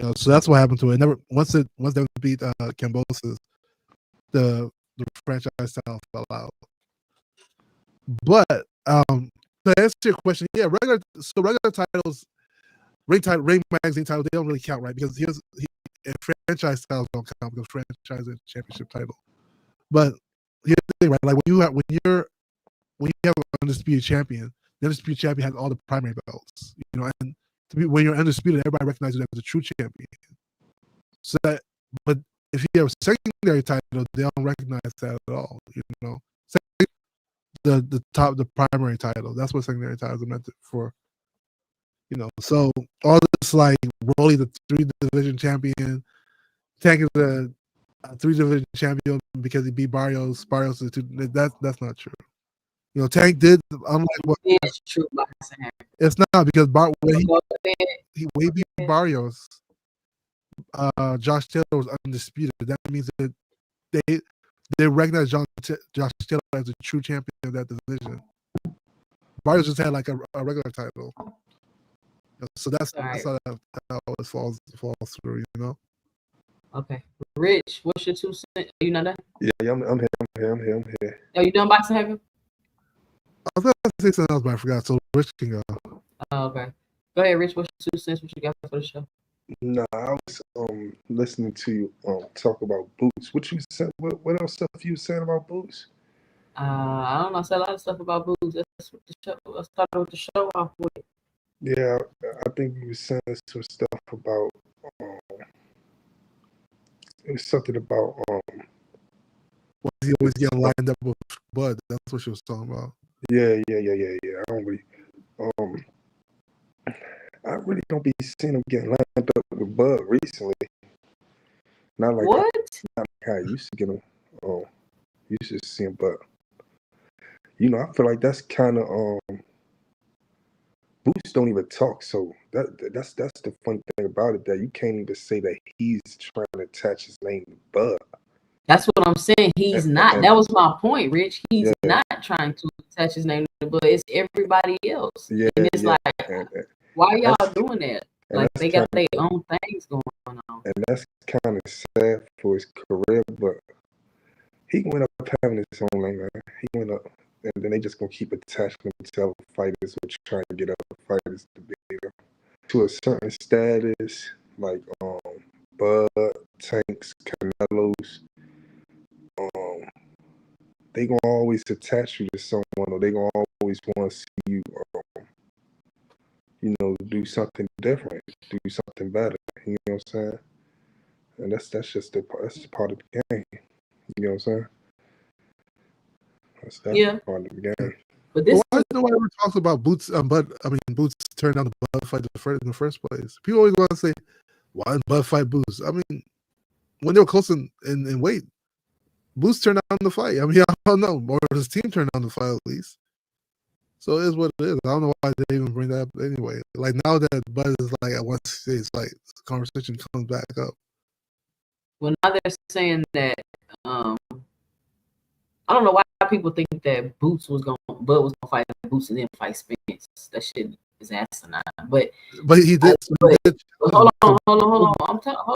know, so that's what happened to it. Never once Devin beat Kambosos, the franchise title fell out. But to answer your question, yeah, regular titles, ring magazine titles, they don't really count, right? Because franchise titles don't count because franchise is a championship title. But here's the thing, right? Like when you have an undisputed champion, the undisputed champion has all the primary belts, you know, and when you're undisputed, everybody recognizes you as a true champion. So that, but if you have a secondary title, they don't recognize that at all, you know. The primary title, that's what secondary titles are meant for, you know. So all this, like Rolly, the 3-division champion, Tank is a 3-division champion because he beat Barrios. Barrios is that's not true. You know, Tank did, unlike what it's true. It's not, because when he beat Barrios, Josh Taylor was undisputed. That means that they recognize Josh Taylor as a true champion of that division. Barrios just had like a regular title. So that's how it falls through, you know. Okay, Rich, what's your 2 cents? Are you not done? Yeah, I'm here. Are you done, Boxing Hacker? I was gonna say something else, but I forgot. So Rich can go. Oh, okay, go ahead, Rich. What's your 2 cents? What you got for the show? Nah, I was listening to you talk about Boots. What you said? What else stuff you said about Boots? I don't know. I said a lot of stuff about Boots. That's what the show. I started with the show off with. Yeah, I think you were saying some stuff about. It was something about. Why is he always getting lined up with Bud? That's what she was talking about. Yeah. I don't really. I really don't be seeing him getting lined up with Bud recently. Not like how I used to get him. Used to see him, but you know, I feel like that's kind of Boots don't even talk, so that's the funny thing about it, that you can't even say that he's trying to attach his name to Bud. That's what I'm saying. He's not. That was my point, Rich. He's not trying to attach his name to Bud. It's everybody else. Yeah, and it's like, why are y'all doing that? Like, they got their own things going on. And that's kind of sad for his career, but he went up having his own lane, man. He went up, and then they just gonna keep attaching him to other fighters, which trying to get other fighters to be to a certain status, like Bud, Tanks, Canelos. They gonna always attach you to someone, or they gonna always want to see you, you know, do something different, do something better. You know what I'm saying? And that's just that's part of the game. You know what I'm saying? That's Yeah. part of the game. But this Why is nobody ever talks about Boots? Boots turned down the Bud fight in the first place. People always want to say, "Why did Bud fight Boots?" I mean, when they were close in weight, Boots turned down the fight. I mean, I don't know, or his team turned down the fight at least. So it is what it is. I don't know why they even bring that up anyway. Like now that Bud is like at 160, it's like the conversation comes back up. well, now they're saying that I don't know why people think that Bud was gonna fight Boots and then fight Spence. That shit is asinine. But he did. hold on. Hold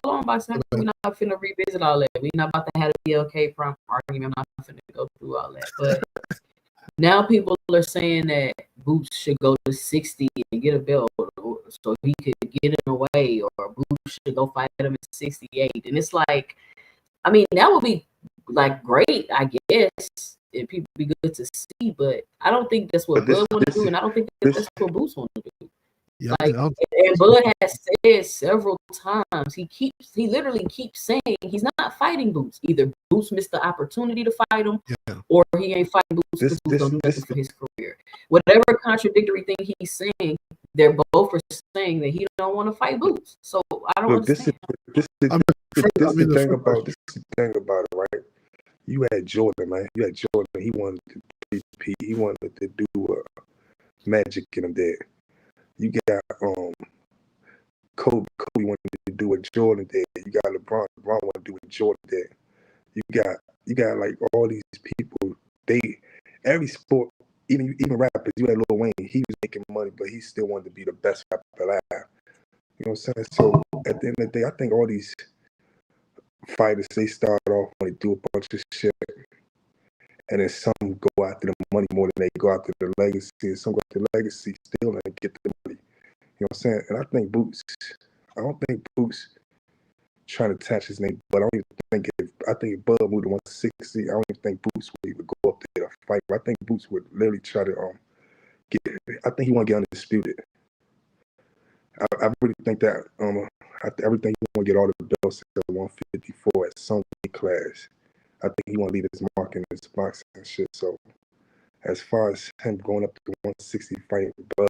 on, by second. We're not finna revisit all that. We're not about to have a BLK prime argument. I'm not finna go through all that. But now people are saying that Boots should go to 60 and get a belt so he could get in the way, or Boots should go fight him at 68. And it's like, I mean, that would be like great, I guess, if people be good to see, but I don't think that's what Bud want to do, and I don't think that's what Boots want to do. Yeah, like, and Bud has said several times, he literally keeps saying he's not fighting Boots. Either Boots missed the opportunity to fight him, or he ain't fighting Boots because Boots don't do nothing for his career. Whatever contradictory thing he's saying, they're both are saying that he don't want to fight Boots. So I don't understand. This is the thing about it, right? You had Jordan, man. You had Jordan. He wanted to repeat. He wanted to do Magic in him there. You got Kobe wanted to do what Jordan did. You got LeBron wanted to do what Jordan did. You got like all these people. Every sport, even rappers. You had Lil Wayne. He was making money, but he still wanted to be the best rapper alive. You know what I'm saying? So at the end of the day, I think all these fighters, they start off when they do a bunch of shit, and then some go after the money more than they go after the legacy, and some go after the legacy still and get the money. You know what I'm saying? And I don't think Boots trying to attach his name, but I think if Bud moved to 160, I don't even think Boots would even go up there to fight. I think Boots would literally try to I think he want to get undisputed. I really think that everything he want to get all the belts at 154 at some weight class. I think he want to leave his mark in his boxing and shit. So as far as him going up to 160 fighting Bud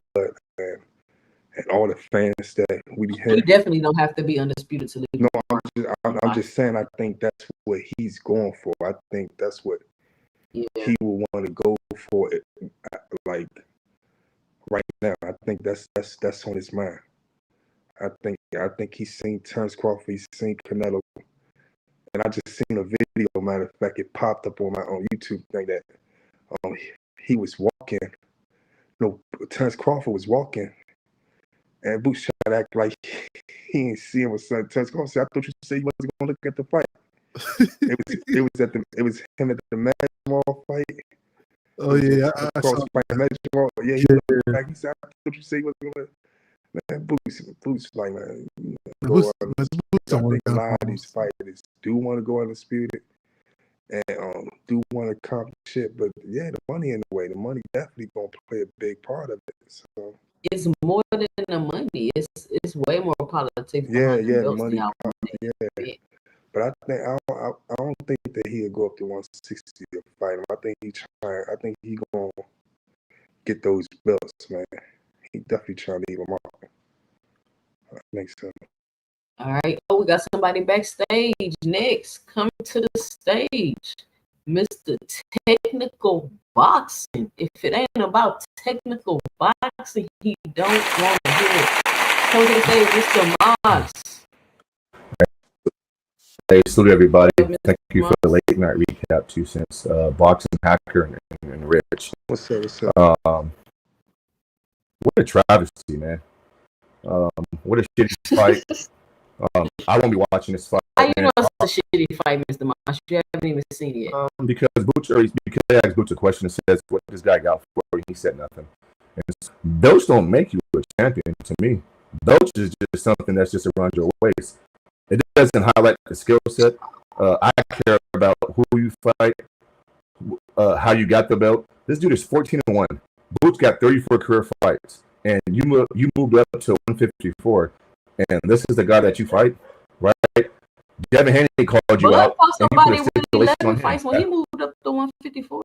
and all the fans that we be hearing, he definitely don't have to be undisputed to leave. No, I'm just saying. I think that's what he's going for. I think that's what he will want to go for. It like right now. I think that's on his mind. I think he's seen Terence Crawford, he's seen Canelo, and I just seen a video. Matter of fact, it popped up on my own YouTube thing that he was walking. No, Terence Crawford was walking, and Boots tried to act like he didn't see him. Terence Crawford said, "I thought you said you wasn't going to look at the fight." it was him at the Majmal fight. Oh yeah, I saw Majmal. Yeah, he looked back. He said, "I thought you said you wasn't going to." Man, Boots like, man, I think a lot of these fighters do want to go undisputed and do want to accomplish shit, but yeah, the money in the way, the money definitely gonna play a big part of it. So it's more than the money. It's way more politics. The money. But I don't think that he'll go up to 160 to fight him. I think he gonna get those belts, man. He definitely trying to leave him out. Makes sense. All right. Oh, we got somebody backstage. Next, coming to the stage, Mr. Technical Boxing. If it ain't about technical boxing, he don't want to hear it. Coming to the stage, Mr. Mox. Hey, salute everybody. Thank you for the late night recap, 2 cents. Boxing Hacker and Rich. What's up? What a travesty, man. What a shitty fight. I won't be watching this fight. How you know it's a shitty fight, Mr. Mosh? You haven't even seen it yet. Because they asked Boots a question that says, what this guy got for you? He said nothing. And belts don't make you a champion to me. Belts is just something that's just around your waist. It doesn't highlight the skill set. I care about who you fight, how you got the belt. This dude is 14-1. Boots got 34 career fights, and you moved up to 154, and this is the guy that you fight, right? Devin Haney called you But out. fought and you put somebody a with stipulation 11 on him. fights when he moved up to 154.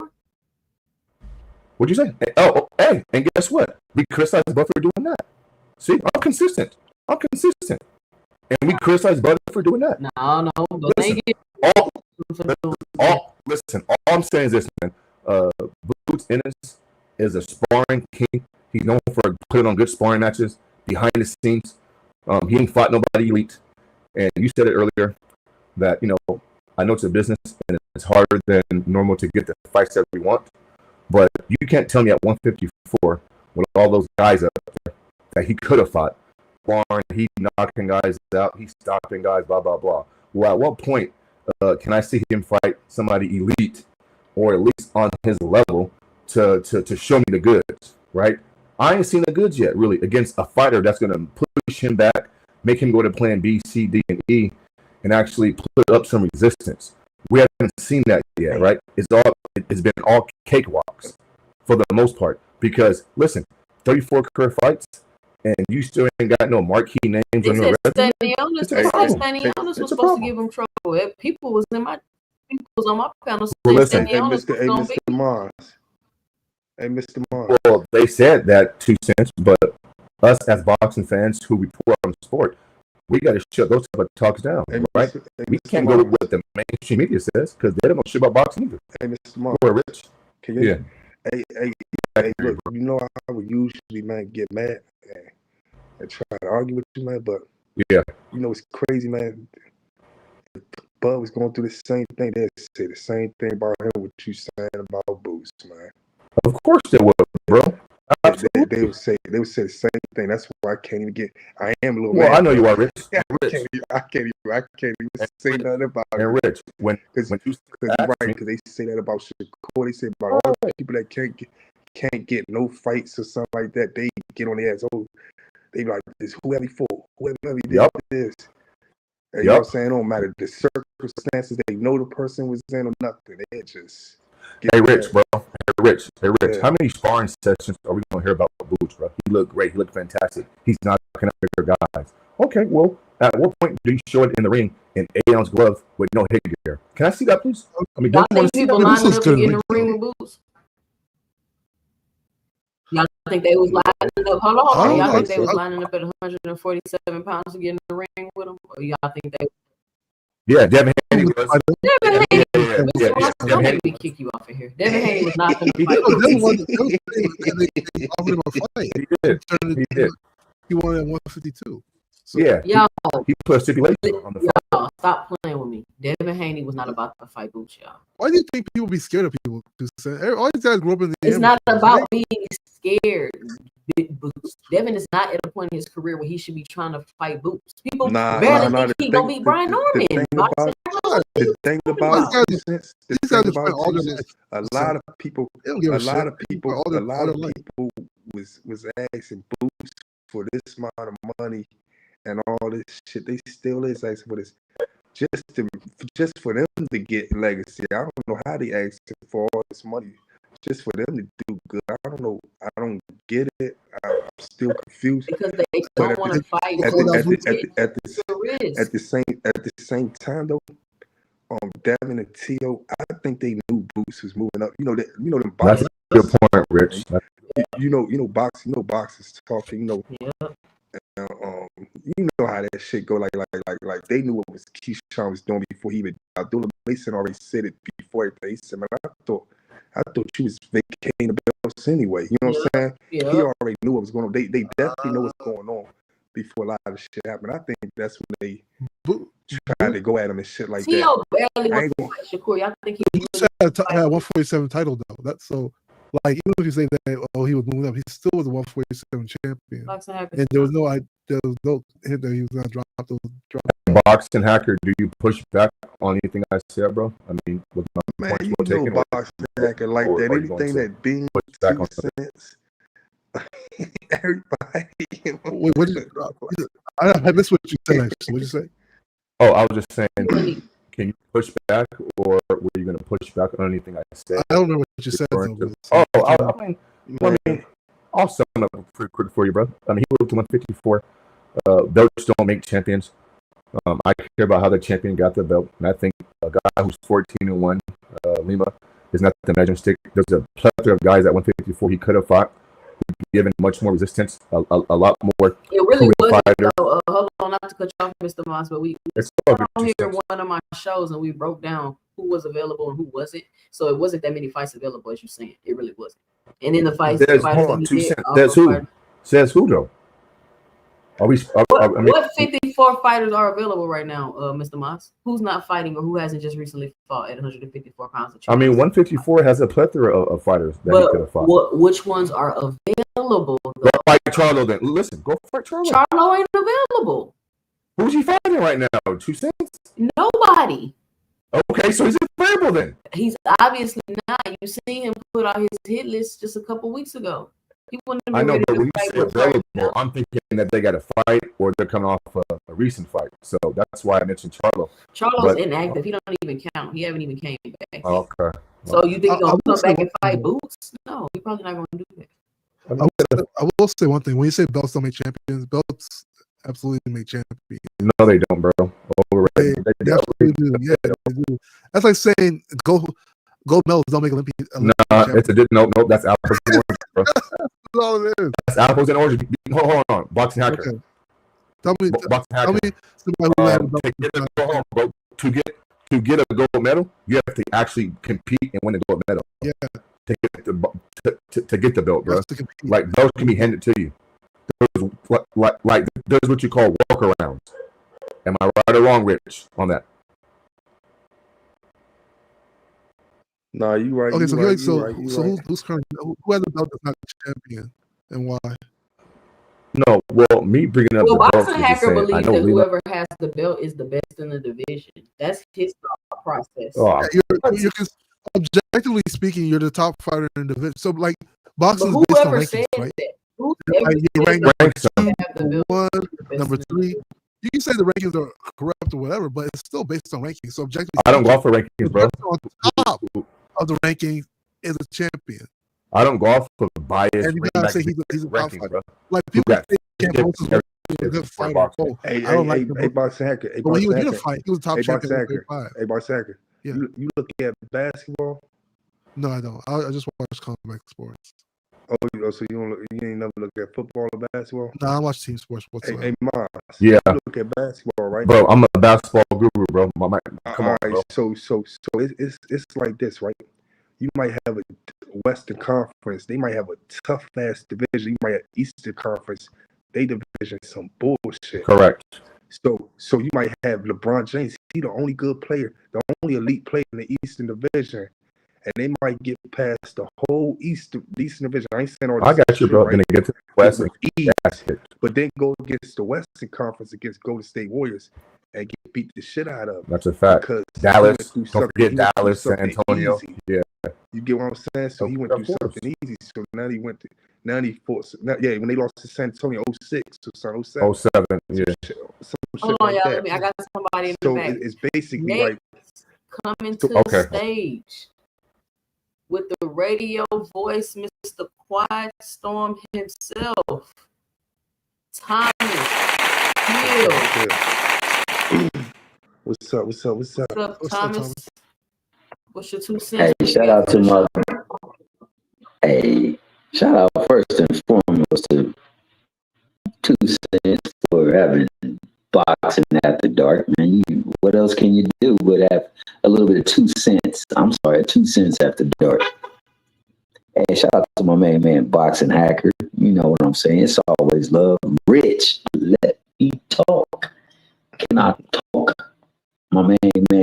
What'd you say? Oh, hey, and guess what? We criticized Bud for doing that. See, I'm consistent. And we criticized Bud for doing that. No, but Listen, they get Listen, all I'm saying is this, man. Boots Ennis is a sparring king. He's known for putting on good sparring matches behind the scenes. He ain't fought nobody elite. And you said it earlier that, I know it's a business and it's harder than normal to get the fights that we want. But you can't tell me at 154 with all those guys up there that he could have fought. Barn, he knocking guys out, he's stopping guys, blah, blah, blah. Well, at what point can I see him fight somebody elite or at least on his level to show me the goods, right? I ain't seen the goods yet, really, against a fighter that's going to push him back, make him go to plan B, C, D, and E, and actually put up some resistance. We haven't seen that yet, right? It's been all cakewalks for the most part. Because listen, 34 career fights, and you still ain't got no marquee names They on your said resume. Stanionis was supposed to give him trouble. People was on my panel saying Listen. Hey, Stanionis was Mr. gonna be. Mars. Hey, Mr. Mars. Well, they said that 2 cents, but us as boxing fans who report on the sport, we got to shut those type of talks down, Hey, right? We Mr. can't go with Mars. what the mainstream media says because they don't know shit about boxing either. Hey, Mr. Mars. We're rich. Can you? Hey, look, you know I would usually, man, get mad and try to argue with you, man, but Yeah. it's crazy, man. Bud was going through the same thing. They say the same thing about him, what you saying about Boots, man. Of course they would, bro. They would say the same thing. That's why I can't even get. I am a little Well, mad. I know you are rich. I Rich. can't even say nothing about it. And Rich, when you Because you're right, because they say that about Shakur. They say about all the people that can't get no fights or something like that. They get on their ass. Oh, they be like this. Whoever he fought, whoever he did this. And you know what I'm saying? It don't matter the circumstances. They know the person was in or nothing. They just. Hey, Rich, bro. Hey, Rich. Yeah. How many sparring sessions are we going to hear about Boots, bro? He looked great. He looked fantastic. He's not knocking out bigger guys. Okay, well, at what point do you show it in the ring in 8-ounce glove with no headgear? Can I see that, please? I mean, Y'all don't you want think to see people that? lining is up to good get in the ring ring with Boots? Y'all think they was lining up? Hold I on. don't Y'all know. think they was lining up at 147 pounds to get in the ring with him? Or y'all think they Yeah, Devin Haney was. Devin Haney? Yeah. Don't Devin make Haney. me kick you off of here. Devin Haney was not going to He fight. did. They offered him a fight. He did. He did. He wanted at 152. So Yeah. Y'all, He put a stipulation on the fight. y'all, stop playing with me. Devin Haney was not about to fight Boots, y'all. why do you think people be scared of people? All these guys grew up in the It's not amateur. about being scared. Boots. Devin is not at a point in his career where he should be trying to fight Boots. People barely think he gonna beat Brian Norman. The thing about a lot of people They don't give a a lot shit. of people All a their- lot all of their life. people was asking Boots for this amount of money and all this shit. They still is asking for this just for them to get legacy. I don't know how they asking for all this money just for them to do good. I don't know. I don't get it. I'm still confused. Because they But don't want to fight. At At the same time though, Devin and Tio, I think they knew Boots was moving up. You know them That's boxers. a good point, Rich. You know boxers talking. You know how that shit go. Like they knew what was Keyshawn was doing before he even. Abdullah Mason already said it before everything. He said, "Man, I thought she was vacating the belts anyway." You know what I'm saying? Yeah. He already knew what was going on. They definitely know what's going on before a lot of shit happened. I think that's when they tried to go at him and shit like that. Tio barely I wants ain't to fight Shakur. Y'all think he Boots had a 147 title though. That's so. Like even if you say that, he was moving up, he still was a 147 champion, and there was no hint that he was gonna drop those. Boxing hacker, do you push back on anything I said, bro? I mean, with my Man, points you well know taken, boxing hacker like or that. are you going Anything to that being push back 2 on cents. Everybody. Wait, what did I missed what you said actually. What did you say? Oh, I was just saying, can you push back, or were you going to push back on anything I said? I don't remember what you said Referring though. to- I mean, I'll sum it up pretty quick for you, bro. I mean, he moved to 154. Belts don't make champions. I care about how the champion got the belt, and I think a guy who's 14-1, Lima, is not the measuring stick. There's a plethora of guys at 154 he could have fought, given much more resistance, a lot more. It really wasn't. Fighter. Hold on, not to cut you off, Mr. Moss, but we It's were on here one of my shows and we broke down who was available and who wasn't. So it wasn't that many fights available as you're saying. It really wasn't. And in the fights, There's who? Says who though? What 54 fighters are available right now, Mr. Moss? Who's not fighting or who hasn't just recently fought at 154 pounds? I mean, 154 has a plethora of fighters that he could have fought. Which ones are available? Go fight Charlo then. Listen, go fight Charlo. Charlo ain't available. Who's he fighting right now? 2 cents? Nobody. Okay, so he's available then. He's obviously not. You seen him put out his hit list just a couple weeks ago. He I know, but when you say available, I'm thinking that they got a fight or they're coming off a recent fight. So that's why I mentioned Charlo. Charlo's inactive. He don't even count. He haven't even came back. Okay. So you think he's gonna come back and fight Boots? No, he's probably not gonna do that. I will say one thing. When you say belts don't make champions, belts absolutely make champions. No, they don't, bro. Overrated. They absolutely do. Yeah, they do. That's like saying gold medals don't make Olympian. It's a nope. That's apples and oranges, bro. That's all it is. That's apples and oranges. Hold on, boxing hacker. Okay. Tell me somebody who had a belt. To get a gold medal, you have to actually compete and win a gold medal. Yeah. To get the belt, bro. Like those can be handed to you. There's what you call walkarounds. Am I right or wrong, Rich, on that? Nah, you right. Okay, you so right. who's currently who has a belt that's not a champion and why? No, well, me bringing up the belt. Boxing Hacker believes that whoever has the belt is the best in the division. That's his thought process. Oh. You're objectively speaking, you're the top fighter in the division. So like boxing is based on rankings, right? Like you rank one, number 3. You can say the rankings are corrupt or whatever, but it's still based on rankings. So objectively, I don't go off for rankings, bro. On top of the ranking is a champion. I don't go off for bias. And you gotta say he's a top fighter. Like people think Campos is a good fighter. I don't like him. Hey, Boxing Hacker. But when he was in a fight, he was a top champion. Hey, Boxing Hacker. Yeah. You look at basketball? No, I don't. I just watch combat sports. Oh, so you ain't never look at football or basketball? No, I watch team sports whatsoever. Hey, Mars. Yeah. You look at basketball, right? Bro, I'm a basketball guru, bro. Come on, bro. So it's like this, right? You might have a Western Conference. They might have a tough ass division. You might have Eastern Conference. They division some bullshit. Correct. So you might have LeBron James. He the only good player, the only elite player in the Eastern Division. And they might get past the whole Eastern Division. I ain't saying all this. I got you, bro. Right? Gonna get to the West and but then go against the Western Conference against Golden State Warriors and get beat the shit out of them. That's a fact. Because Dallas, don't forget Dallas, San Antonio. Easy. Yeah. You get what I'm saying? So he went through something easy. So now he fought. When they lost to San Antonio 06 to 07. 07, yeah. Hold on, y'all. I got somebody in the back. So it's basically Nate coming to the stage with the radio voice, Mr. Quiet Storm himself, Thomas Hill. What's up? What's up, Thomas? What's your 2 cents? Hey, shout out to my. Hey, shout out first and foremost to 2 cents for having boxing after dark, man. What else can you do but have a little bit of 2 cents? I'm sorry, 2 cents after dark. Hey, shout out to my main man, Boxing Hacker. You know what I'm saying? It's always love. Rich, let me talk. Can I talk? My main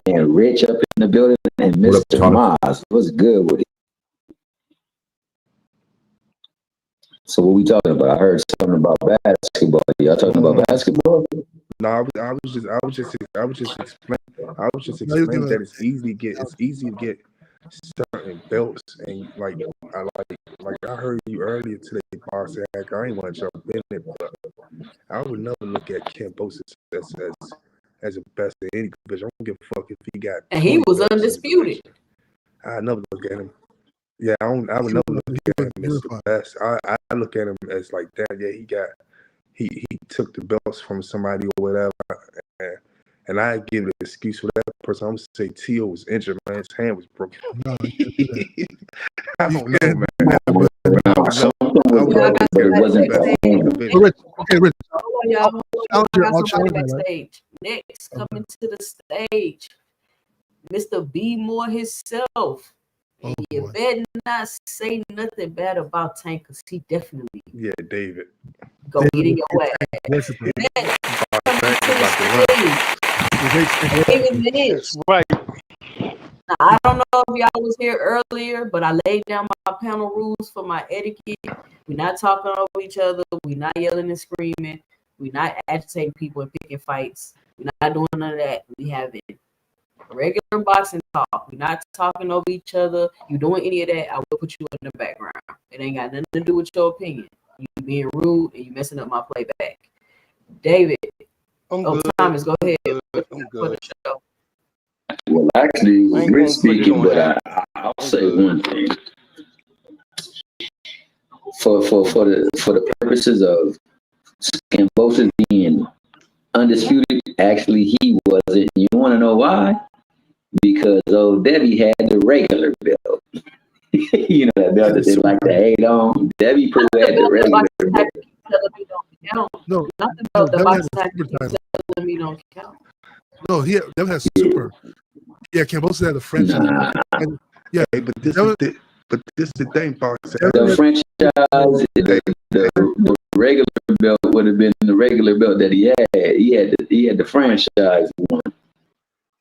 man, Rich, up in the building, and Mr. Maz. What's good with it? So what we talking about? I heard something about basketball. Y'all talking about basketball? No, I was just explaining that it's easy to get certain belts, and like I heard you earlier today, Boxing Hacker. I ain't want to jump in it, but I would never look at Campos as a best in any division. I don't give a fuck if he got. And he was undisputed. I never look at him. Yeah, I would never look at him as the best. I look at him as like that. Yeah, he took the belts from somebody or whatever, and I give an excuse for that person. I'm gonna say T.O. was injured, man. His hand was broken. No, you can't do that. I You don't know, can't man. do that, but No, something was broken, but it wasn't the hand. but Rich, okay, Rich, Hold on, y'all. Hold on, Challenger, I got I'll somebody challenge that, right? backstage. Next, Okay. coming to the stage, Mr. B Moore himself. Oh, You boy. better not say nothing bad about Tank, because he definitely Yeah, David. go get in your ass. Versatile. Next, About coming to to run. the stage, David Lynch. Right. Now, I don't know if y'all was here earlier, but I laid down my panel rules for my etiquette. We're not talking over each other. We're not yelling and screaming. We're not agitating people and picking fights. We're not doing none of that. We having regular boxing talk. We're not talking over each other. You doing any of that, I will put you in the background. It ain't got nothing to do with your opinion. You being rude and you messing up my playback. David, I'm good. Thomas, go ahead. I'm For good. the show. Well, actually, I ain't Rich gonna put it speaking, on but him. I'll say one thing. For the purposes of Cambosa being undisputed, actually he wasn't. You want to know why? Because old Debbie had the regular belt. You know that belt that they like to hate on. Debbie Prue had the regular belt. Telling me don't count. No, Nothing no, about the Devin has boxing a super title. telling me don't count. No, Devin has super. Yeah, Cambosa had a franchise. Nah, And, yeah, Hey, but this Devin- is the thing, boxing. the franchise, the regular belt would have been the regular belt that he had. He had the franchise one.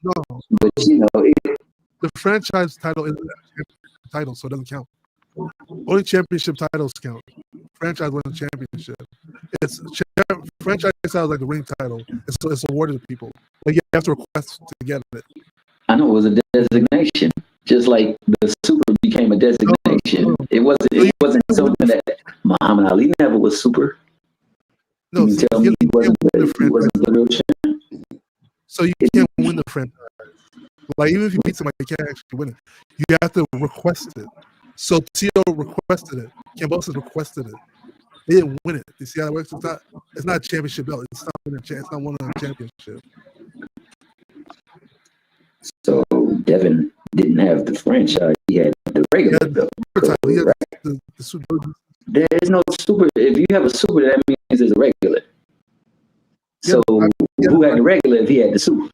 no, But you know, the franchise title is a title, so it doesn't count. Only championship titles count. Franchise wasn't a championship. Franchise title is like the ring title. It's awarded to people, but you have to request to get it. I know it was a designation, just like the super became a designation. It wasn't something that Muhammad Ali never was super. No, You see, tell me you he wasn't can't win the, the he wasn't franchise. the real champ. So you can't win the franchise. Like even if you beat somebody, you can't actually win it. You have to request it. So Tio requested it. Cambosa requested it. They didn't win it. You see how it works? It's not a championship belt. It's not one of the championship. So Devin didn't have the franchise; he had the regular belt. He had Correct. the super. There is no super. If you have a super, that means it's a regular. So Yeah, who had the regular if he had the super?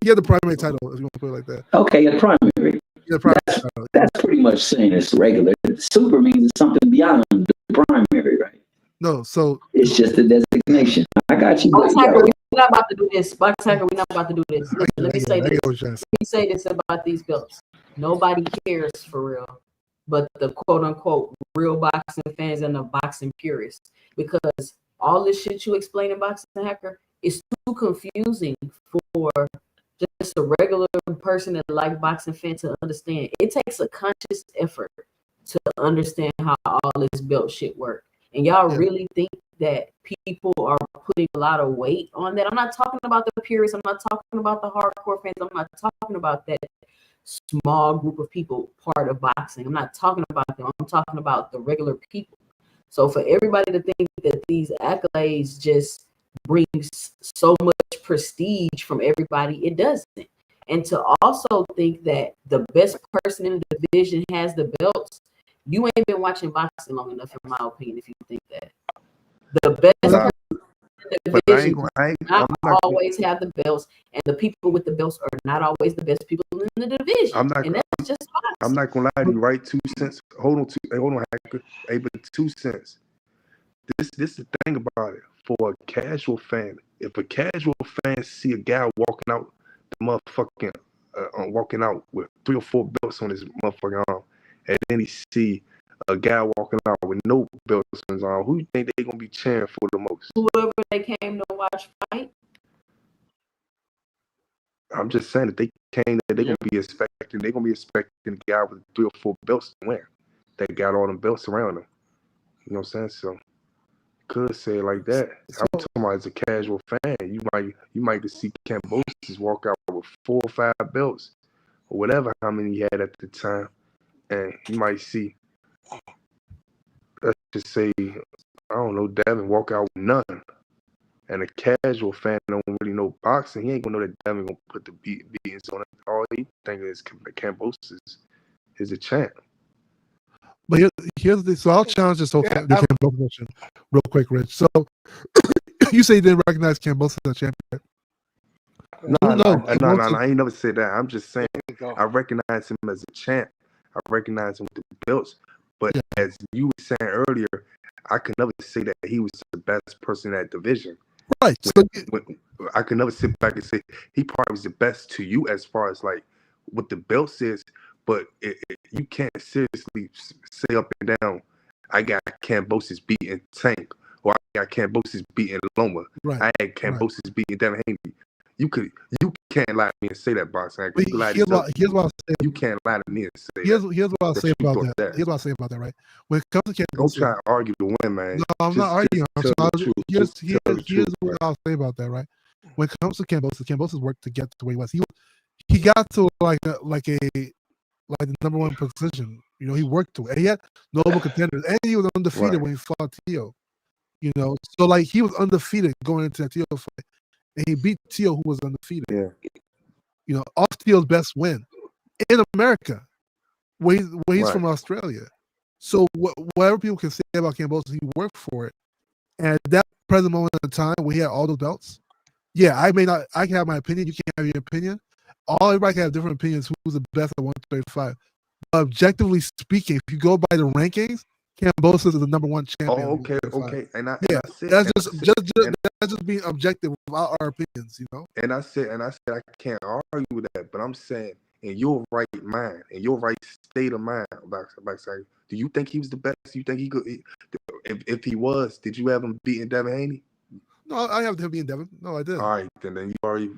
He had the primary title, if you want to put it like that. Okay, a primary. He had the primary title. That's pretty much saying it's regular. Super means something beyond the primary, right? No, so It's just a designation. I got you. Box Hacker, we're not about to do this. Box Hacker, we're not about to do this. Let me say I this. get what you're trying to say. Let me say this about these belts. Nobody cares for real, but the quote unquote real boxing fans and the boxing purists, because all this shit you explain in Boxing Hacker is too confusing for just a regular person that like boxing fan to understand. It takes a conscious effort to understand how all this belt shit work. And y'all really think that people are putting a lot of weight on that? I'm not talking about the purists. I'm not talking about the hardcore fans. I'm not talking about that small group of people part of boxing. I'm not talking about them. I'm talking about the regular people. So for everybody to think that these accolades just brings so much prestige from everybody, it doesn't. And to also think that the best person in the division has the belts, you ain't been watching boxing long enough, in my opinion, if you think that. The best person in the division not always have the belts, and the people with the belts are not always the best people in the division. And that's just boxing. I'm not gonna lie to you, right? 2 cents. Hold on, Hacker. Hey, but 2 cents. This is the thing about it. For a casual fan, if a casual fan see a guy walking out walking out with 3 or 4 belts on his motherfucking arm, and then he see a guy walking out with no belts on his arm, who you think they gonna be cheering for the most? Whoever they came to watch fight. I'm just saying that they gonna be expecting the guy with 3 or 4 belts to win. They got all them belts around him. You know what I'm saying? So could say it like that. I'm talking about as a casual fan. You might see Cambosis walk out with 4 or 5 belts, or whatever how many he had at the time, and you might see, let's just say, I don't know, Devin walk out with none, And a casual fan don't really know boxing. He ain't gonna know that Devin gonna put the beatings on it. All he think is Kambosos is a champ. But here's the so I'll challenge this whole the Kambosos question real quick, Rich. So you say you didn't recognize Kambosos as a champion. No, I ain't never said that. I'm just saying I recognize him as a champ. I recognize him with the belts. But as you were saying earlier, I could never say that he was the best person in that division. Right. When I could never sit back and say he probably was the best to you as far as like what the belt says, but you can't seriously say up and down, I got Kambosos beating Tank, or I got Kambosos beating Loma. Right. I had Kambosos beating Devin Haney. You can't lie to me and say that, boxing. Here's what I'll say. You can't lie to me and say here's what I'll say about that. that. Here's what I'll say about that. Right. When it comes to Kambosos, don't try to argue to win, man. No, I'm not arguing. Here's what I'll say about that. Right. When it comes to Kambosos worked to get to where he was. He got to like the number one position. You know, he worked to it. And he had notable contenders, and he was undefeated when he fought Tio. You know, so like he was undefeated going into that Tio fight, and he beat Tio, who was undefeated. Yeah. You know, off Tio's best win in America, where he's from Australia. So whatever people can say about Kambosos, he worked for it. And at that present moment in time, when he had all those belts, I can have my opinion. You can't have your opinion. Everybody can have different opinions. Who's the best at 135? But objectively speaking, if you go by the rankings, Kambosos is the number one champion. Oh, okay. And that's just being objective without our opinions, you know. And I said I can't argue with that, but I'm saying in your right mind, in your right state of mind, Boxer, do you think he was the best? Do you think he could? If he was, did you have him beating Devin Haney? No, I have him beating Devin. No, I didn't. All right, then you already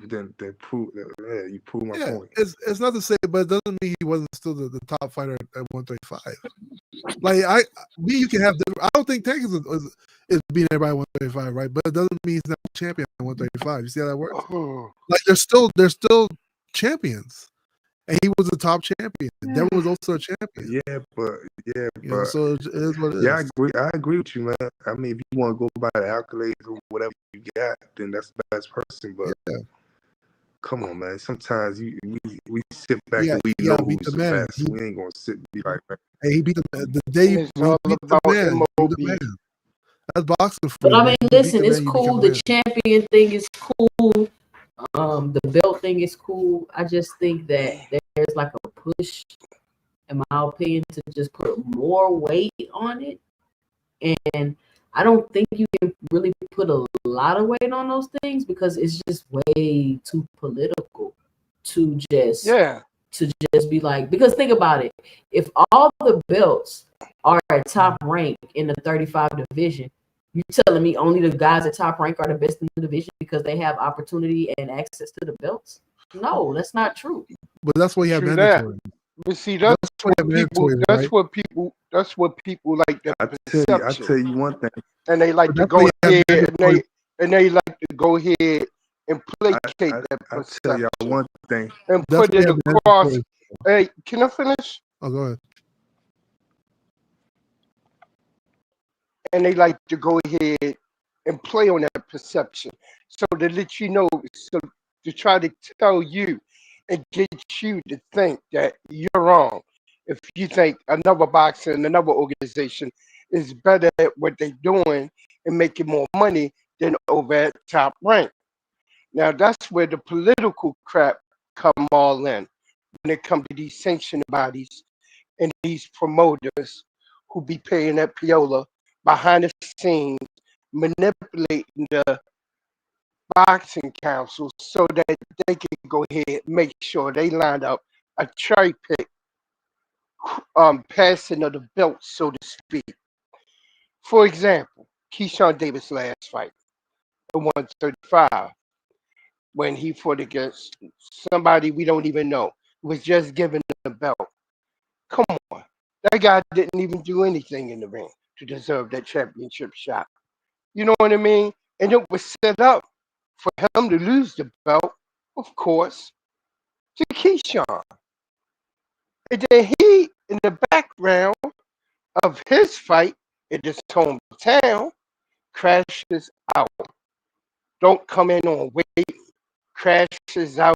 proved you proved my point. It's not to say, but it doesn't mean he wasn't still the top fighter at 135. Like you can have. I don't think Tank is beating everybody at 135, right? But it doesn't mean he's not a champion at 135. You see how that works? Like they're still champions, and he was a top champion. Devin was also a champion. So it is what it is. Yeah, I agree with you, man. I mean, if you want to go by the accolades or whatever you got, then that's the best person. But come on, man. Sometimes we sit back and we know who's the best. We ain't gonna sit and be like, man. Hey, he beat the day he beat the man. That's boxing for But I mean, listen, it's cool. The champion thing is cool. The belt thing is cool. I just think that there's like a push, in my opinion, to just put more weight on it. And I don't think you can really put a lot of weight on those things because it's just way too political to just be like, because think about it. If all the belts are at top rank in the 35 division, you telling me only the guys at top rank are the best in the division because they have opportunity and access to the belts? No, that's not true. But that's why you have mandatory. But see, that's what people like. I tell you one thing, and they like to go ahead and they like to go ahead and placate that perception. I tell y'all one thing, and put it across. Hey, can I finish? Oh, go ahead. And they like to go ahead and play on that perception, so to let you know, so to try to tell you and get you to think that you're wrong. If you think another boxer and another organization is better at what they're doing and making more money than over at top rank. Now that's where the political crap come all in when it comes to these sanctioned bodies and these promoters who be paying that Piola behind the scenes, manipulating the boxing council so that they can go ahead and make sure they line up a cherry pick passing of the belt, so to speak. For example, Keyshawn Davis' last fight at 135, when he fought against somebody we don't even know, was just given the belt. Come on, that guy didn't even do anything in the ring to deserve that championship shot. You know what I mean? And it was set up for him to lose the belt, of course, to Keyshawn. And then he, in the background of his fight in his hometown, crashes out. don't come in on weight, crashes out.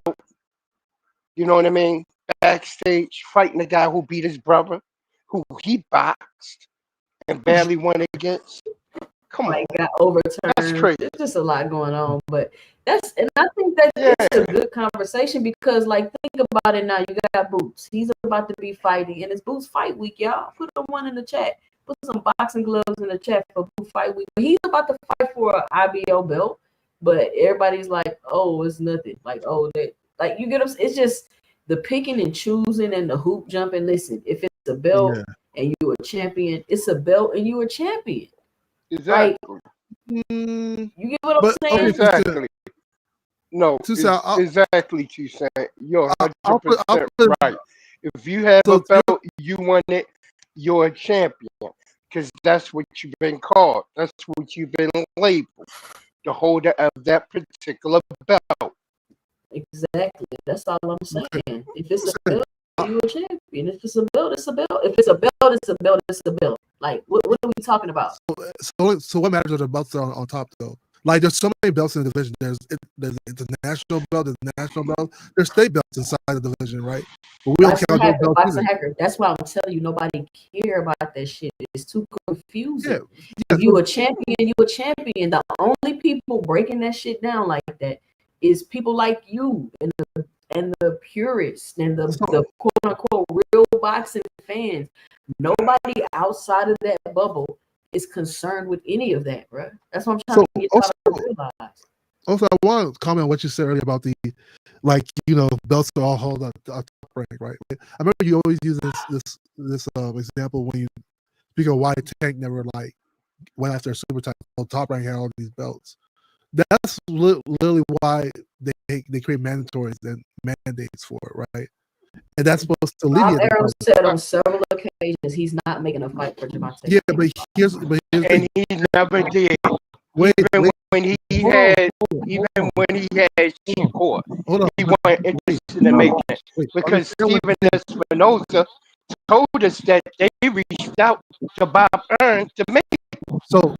You know what I mean? Backstage fighting the guy who beat his brother, who he boxed and barely won against. Come on, Like got overturned. that's crazy. There's just a lot going on, but and I think that it's a good conversation because, like, think about it now. You got Boots. He's about to be fighting, and it's Boots Fight Week, y'all. Put one in the chat. Put some boxing gloves in the chat for Boots Fight Week. He's about to fight for an IBO belt, but everybody's like, "Oh, it's nothing." Like, "Oh, that." Like, you get them. It's just the picking and choosing and the hoop jumping. Listen, if it's a belt and you're a champion, it's a belt and you're a champion. Exactly. You get what I'm saying? Exactly. No, Tusa, exactly, Tusa. You're I'll 100% put- right. If you have So a belt, you won it, you're a champion. Because that's what you've been called. That's what you've been labeled. The holder of that particular belt. Exactly. That's all I'm saying. If it's a belt, you're a champion. If it's a belt, it's a belt. If it's a belt, it's a belt. It's a belt. Like, what are we talking about? So what matters are the belts that are on top, though. Like, there's so many belts in the division. There's international belt, there's national belt, there's state belts inside the division, right? But we don't count those belts Boxing either. hacker. That's why I'm telling you, nobody care about that shit. It's too confusing. Yeah. If you a champion, you a champion. The only people breaking that shit down like that is people like you and the purists and the quote unquote real boxing fans. Nobody outside of that bubble is concerned with any of that, bro. That's what I'm trying to get y'all to realize. Also, I want to comment on what you said earlier about the, like, belts are all held at top rank, right? I remember you always use this example when you speak of why Tank never went after a super title. Top rank had all these belts. That's literally why they create mandatories and mandates for it, right? And that's supposed to Bob alleviate. Arum said on several occasions he's not making a fight for Javante. Yeah, but here's and he never did. Even when he had Shakur, he wasn't interested in making it because Stephen Espinosa told us that they reached out to Bob Arum to make it. So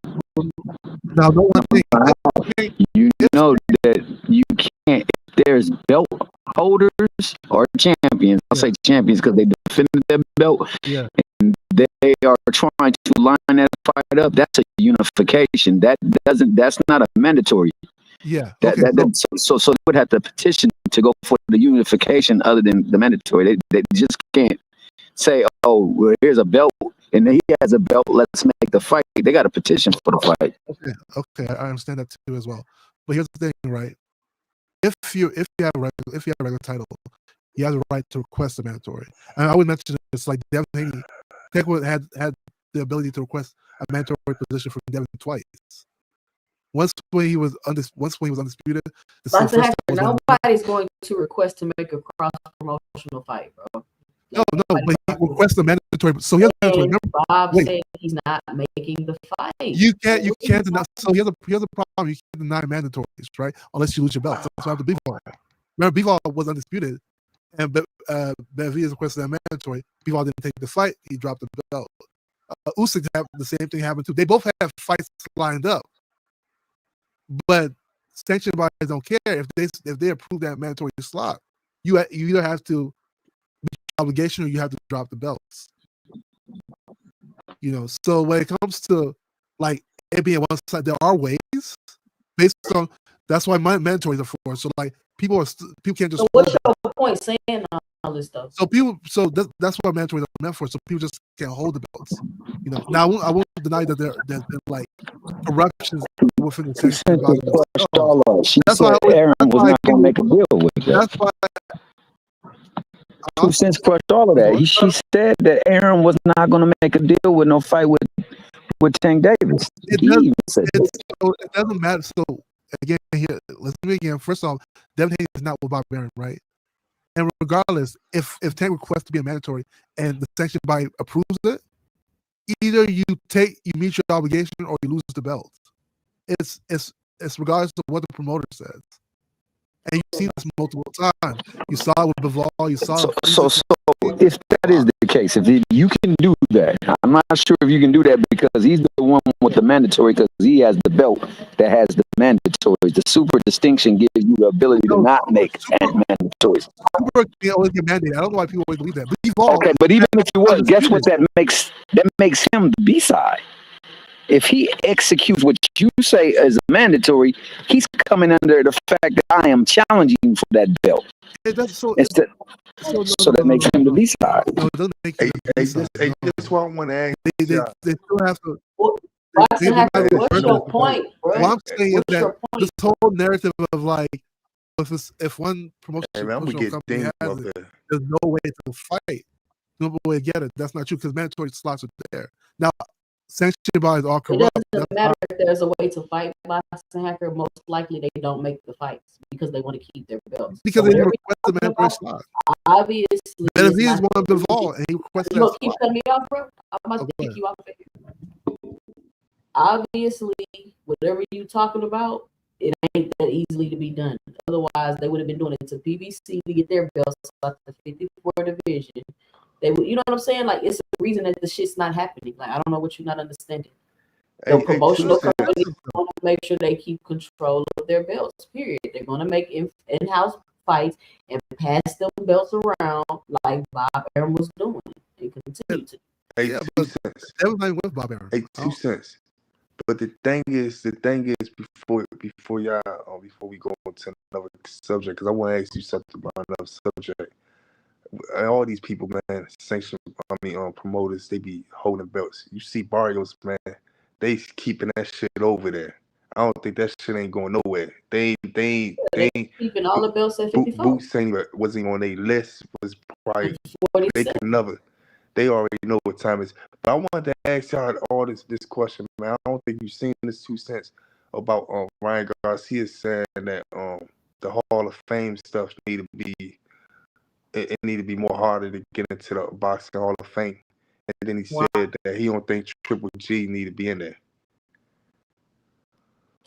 now, the one thing you know that you can't. If there's belt holders or champions, I'll say champions because they defended their belt, and they are trying to line that fight up. That's a unification. That's not a mandatory. Yeah. So they would have to petition to go for the unification other than the mandatory. They just can't say, "Oh, well, here's a belt and he has a belt. Let's make the fight." They got a petition for the fight. Okay, I understand that too as well. But here's the thing, right? If you have a regular title, you have the right to request a mandatory. And I would mention it's like Devin Haney. Tank had the ability to request a mandatory position from Devin twice. Once when he was undisputed, nobody's going to request to make a cross promotional fight, bro. No, but he requests a mandatory. So he has a mandatory. Bob said he's not making the fight. You can't deny. So here's a problem. You can't deny mandatories, right? Unless you lose your belt. That's what happened to Bivol. Remember, Bivol was undisputed, and Benavidez requested that mandatory. Bivol didn't take the fight. He dropped the belt. Usyk had the same thing happen too. They both have fights lined up, but sanctioned bodies don't care if they approve that mandatory slot. You either have to obligation or you have to drop the belts. So when it comes to like it being one side, there are ways based on that's why my mandatories are for. So like people can't just. So what's your point saying all this stuff? So that's what mandatories are meant for. So people just can't hold the belts. Now I won't deny that there's been like corruptions within the sanctioning body. She said Aaron was not going to make a deal with that. That's why. 2 Cents crushed all of that. She said that Aaron was not going to make a deal with no fight with Tank Davis. It doesn't matter. So again, let's do it again. First off, Devin Haney is not with Bob Arum, right? And regardless, if Tank requests to be a mandatory and the sanctioned body approves it, either you meet your obligation or you lose the belt. It's regardless of what the promoter says. And you've seen this multiple times. You saw it with Bivol. You saw so if that is the case. If you can do that, I'm not sure if you can do that because he's the one with the mandatory because he has the belt that has the mandatory. The super distinction gives you the ability to not make mandatories. Super can always get mandated. I don't know why people always believe that. But he's all Okay, but even if he was, guess what? That makes him the B-side. If he executes what you say is mandatory, he's coming under the fact that I am challenging you for that belt. It does, so that makes him the B-side. No, it doesn't make him the B-side. This what I want to ask. They still have to. What's your point, bro? What I'm saying is What's that your point? this whole narrative of like, if one promotional company has it, there's no way to fight, no way to get it. That's not true because mandatory slots are there. Now, sanctioned bodies are It corrupt. doesn't matter if there's a way to fight boxing hacker. Most likely, they don't make the fights because they want to keep their belts. Because they didn't request the mandatory slot. Obviously, Benavidez is one of them all, and he requested you that gonna keep slot. cutting me off, bro? I'm about to kick you off of here. Obviously, whatever you talking about, it ain't that easily to be done. Otherwise, they would have been doing it to PBC to get their belts out the 54 division. They would, you know what I'm saying? Like, it's the reason that the shit's not happening. Like, I don't know what you're not understanding. The promotional companies want to make sure they keep control of their belts, period. They're going to make in-house fights and pass them belts around like Bob Arum was doing and continue to. Hey, Yeah, 2 but cents. everything with Bob Arum. Hey, 2 cents. But the thing is, before we go into another subject, because I want to ask you something about another subject. And all these people, man, promoters, they be holding belts. You see Barrios, man, they keeping that shit over there. I don't think that shit ain't going nowhere. They ain't keeping all the belts at 54. Boots wasn't on their list. Was probably they could never. They already know what time it is. But I wanted to ask y'all all this question, man. I don't think you've seen this 2 cents about Ryan Garcia saying that the Hall of Fame stuff need to be. It need to be more harder to get into the Boxing Hall of Fame. And then he said that he don't think Triple G need to be in there.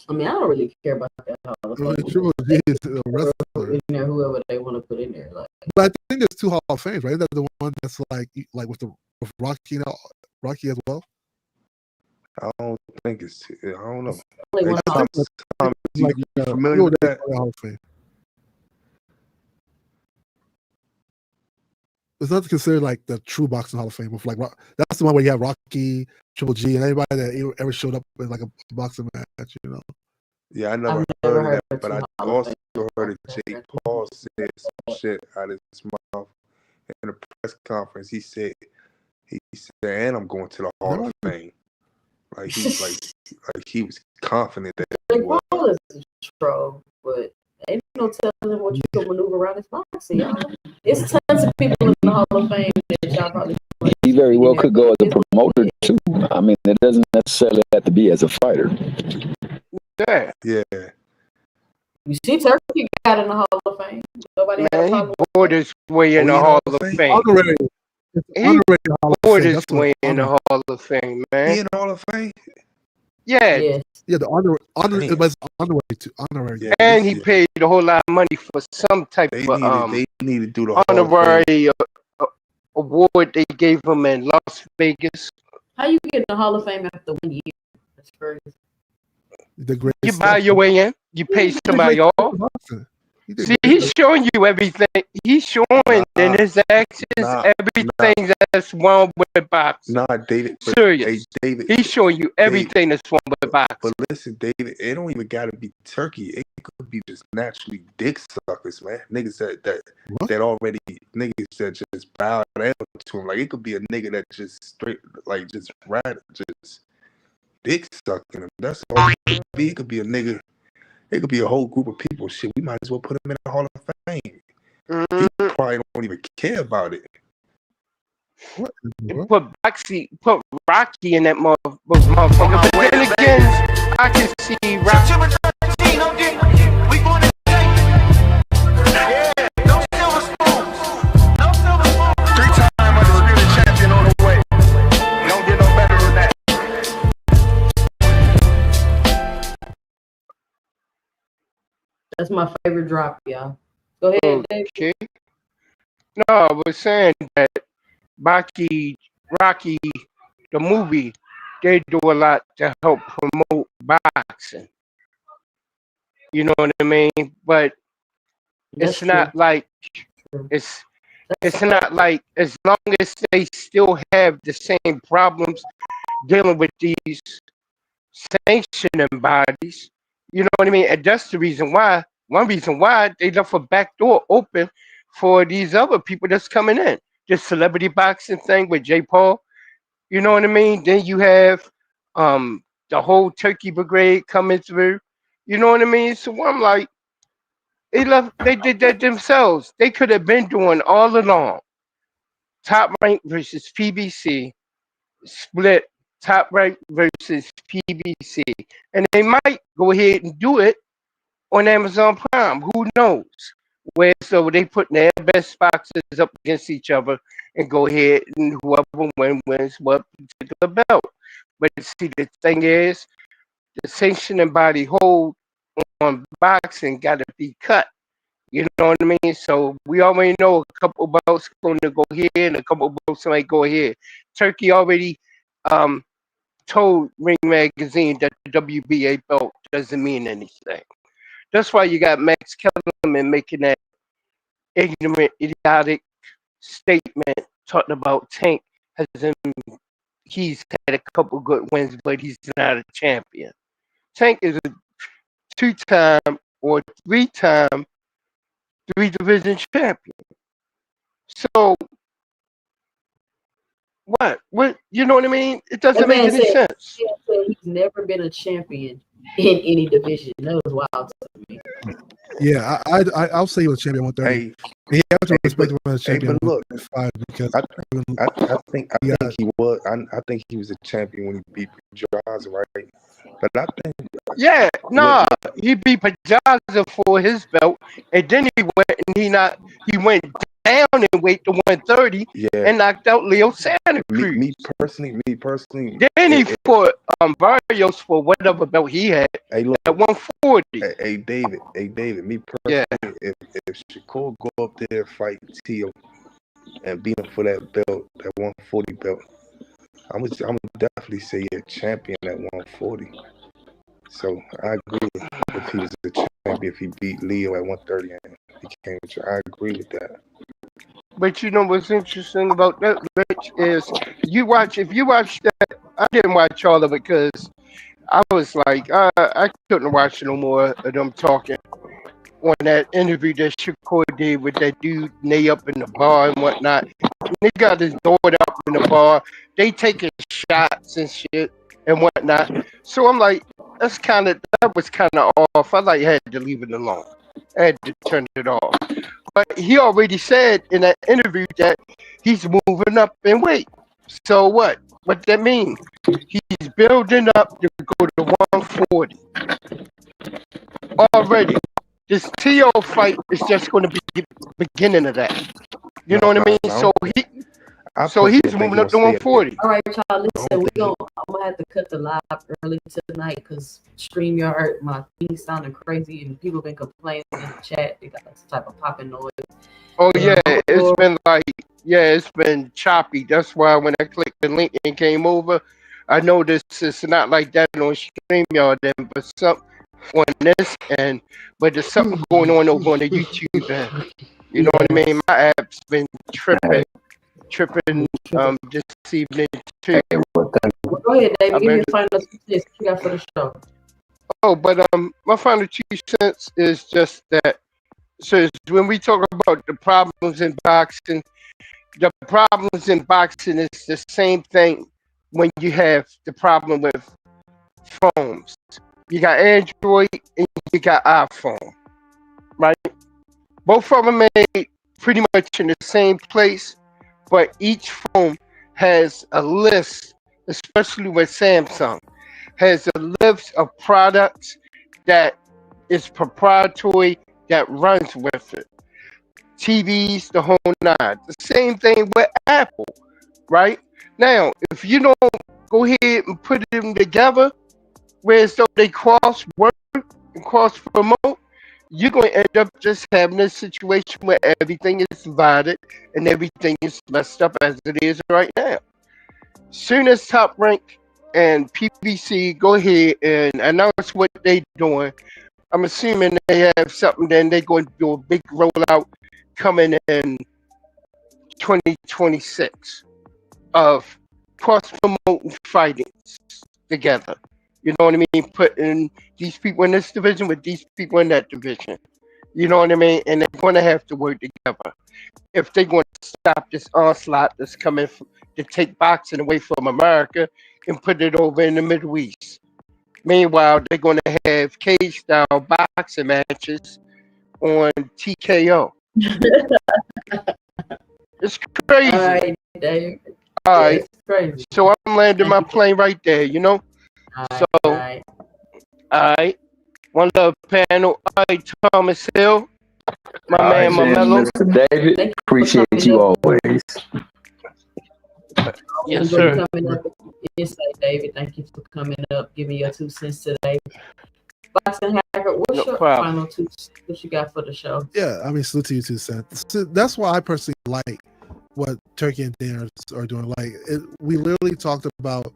I mean, I don't really care about that Hall of Fame. Triple G is a wrestler. In there, whoever they want to put in there. Like, But I think there's 2 Hall of Fames, right? Is that the one that's like with Rocky as well? I don't think it's. I don't know. only one Tom, you familiar with that? Hall of Fame. It's not considered like the true boxing Hall of Fame. With like that's the one where you have Rocky, Triple G, and everybody that ever showed up in like a boxing match. You know. Yeah, I never heard of that, but I also heard that Jake Paul said some shit out of his mouth in a press conference. He said, and I'm going to the Hall of Fame. Like he was confident that he was. Paul is a troll, but ain't no telling him what you can maneuver around his boxing, y'all. It's tons of people in the Hall of Fame that y'all probably. He very well could go as a promoter too. I mean, it doesn't necessarily have to be as a fighter. Yeah. You see, Turkey got in the Hall of Fame. Nobody had a Man, he problem. bought his way in the Hall of Fame. Honorary. He Hall of bought Fame. his way in the Hall of Fame, He man. in the Hall of Fame? Yeah. Yes. Yeah, the it was honorary. Yeah, And he paid a whole lot of money for some type They of need to do the Hall of Fame. honorary award they gave him in Las Vegas. How you get in the Hall of Fame after 1 year? That's crazy. The great. You buy your way in. You pay somebody off. See, he's showing you everything. He's showing in his actions everything that's wrong with boxing. Nah, David. Serious. Hey, David. He's showing you everything that's wrong with boxing. But listen, David, it don't even gotta be Turkey. It could be just naturally dick suckers, man. Niggas that already niggas that just bow down to him. Like it could be a nigga that just straight like just dick sucking him. That's all it could be. It could be a nigga. It could be a whole group of people. Shit, we might as well put him in the Hall of Fame. He probably don't even care about it. Put Rocky in that motherfucker. But then again, I can see Rocky. That's my favorite drop, y'all. Go ahead, Dave. Okay. No, I was saying that Rocky, the movie, they do a lot to help promote boxing. You know what I mean? But That's it's not true. like it's not like, as long as they still have the same problems dealing with these sanctioning bodies, you know what I mean? And that's the reason why, one reason why they left a back door open for these other people that's coming in. This celebrity boxing thing with Jay Paul, you know what I mean? Then you have the whole Turkey Brigade coming through. You know what I mean? So I'm like, they did that themselves. They could have been doing all along. Top Rank versus PBC, split Top Rank versus PBC. And they might go ahead and do it on Amazon Prime. Who knows? Where so they put their best boxers up against each other and go ahead and whoever wins what particular belt. But see, the thing is, the sanctioning body hold on boxing got to be cut. You know what I mean? So we already know a couple belts going to go here and a couple belts might go here. Turkey already told Ring Magazine that the WBA belt doesn't mean anything. That's why you got Max Kellerman making that ignorant, idiotic statement talking about Tank he's had a couple good wins, but he's not a champion. Tank is a 2-time or 3-time 3-division champion. So what? You know what I mean? It doesn't That make man any said sense. he's never been a champion in any division. That was wild to me. Yeah, I'll say he was champion 130. Hey, He has to hey, respect him but as champion look, 135 because I think Yeah. he was. I think he was a champion when he beat Pedraza, right? But I think Yeah, nah, he beat Pedraza for his belt, and then he went down in weight to 130 yeah, and knocked out Leo Santa Cruz. me personally, Then he fought Barrios for whatever belt he had hey, look, at 140. hey, David, me Yeah. personally, if Shakur go up there and fight Tio and beat him for that belt, that 140 belt, I'm gonna definitely say a champion at 140. So I agree if he was a champion, if he beat Leo at 130 and became a champion, I agree with that. But you know what's interesting about that, Rich, is if you watch that, I didn't watch all of it because I was like, I couldn't watch no more of them talking on that interview that Shakur did with that dude Nate up in the bar and whatnot. They got his daughter up in the bar. They taking shots and shit and whatnot. So I'm like, that was kind of off. I had to leave it alone. I had to turn it off. But he already said in that interview that he's moving up in weight. So what? What that mean? He's building up to go to 140 already. This TO fight is just going to be the beginning of that. You know what I mean? So he's moving up to 140. All right, y'all. Listen, I'm gonna have to cut the live early tonight because StreamYard, my thing sounding crazy, and people been complaining in the chat. They got some type of popping noise. Oh yeah, it's been choppy. That's why when I clicked the link and came over, I noticed it's not like that on StreamYard, but something on this end. But there's something going on over on the YouTube end. You know what I mean? My app's been tripping this evening too. Well, go ahead, David. Give me the final 2 cents you got for the show. Oh, but my final 2 cents is just that. So when we talk about the problems in boxing, the problems in boxing is the same thing when you have the problem with phones. You got Android and you got iPhone, right? Both of them made pretty much in the same place, but each phone has a list, especially with Samsung, has a list of products that is proprietary that runs with it. TVs, the whole nine. The same thing with Apple, right? Now, if you don't go ahead and put them together, where so they cross work and cross promote, you're going to end up just having a situation where everything is divided and everything is messed up as it is right now. Soon as Top Rank and PBC go ahead and announce what they're doing, I'm assuming they have something, then they're going to do a big rollout coming in 2026 of cross-promoting fighting together. You know what I mean? Putting these people in this division with these people in that division. You know what I mean? And they're going to have to work together if they're going to stop this onslaught that's coming to take boxing away from America and put it over in the Middle East. Meanwhile, they're going to have cage-style boxing matches on TKO. It's crazy. All right, Dave. All right. It's crazy. So I'm landing my plane right there, you know? All So, right. all right. One love panel. All right, Thomas Hill. My All man, right, Mamelo. Mr. David, Thank you for appreciate coming you up. always. Yes, Enjoy sir. coming up with your insight, David. Thank you for coming up, giving your 2 cents today. Boxing Hacker, what's No your problem. final 2 cents? What you got for the show? Yeah, I mean, salute to you, 2 cents. So that's why I personally like what Turkey and Dan are doing. Like, we literally talked about,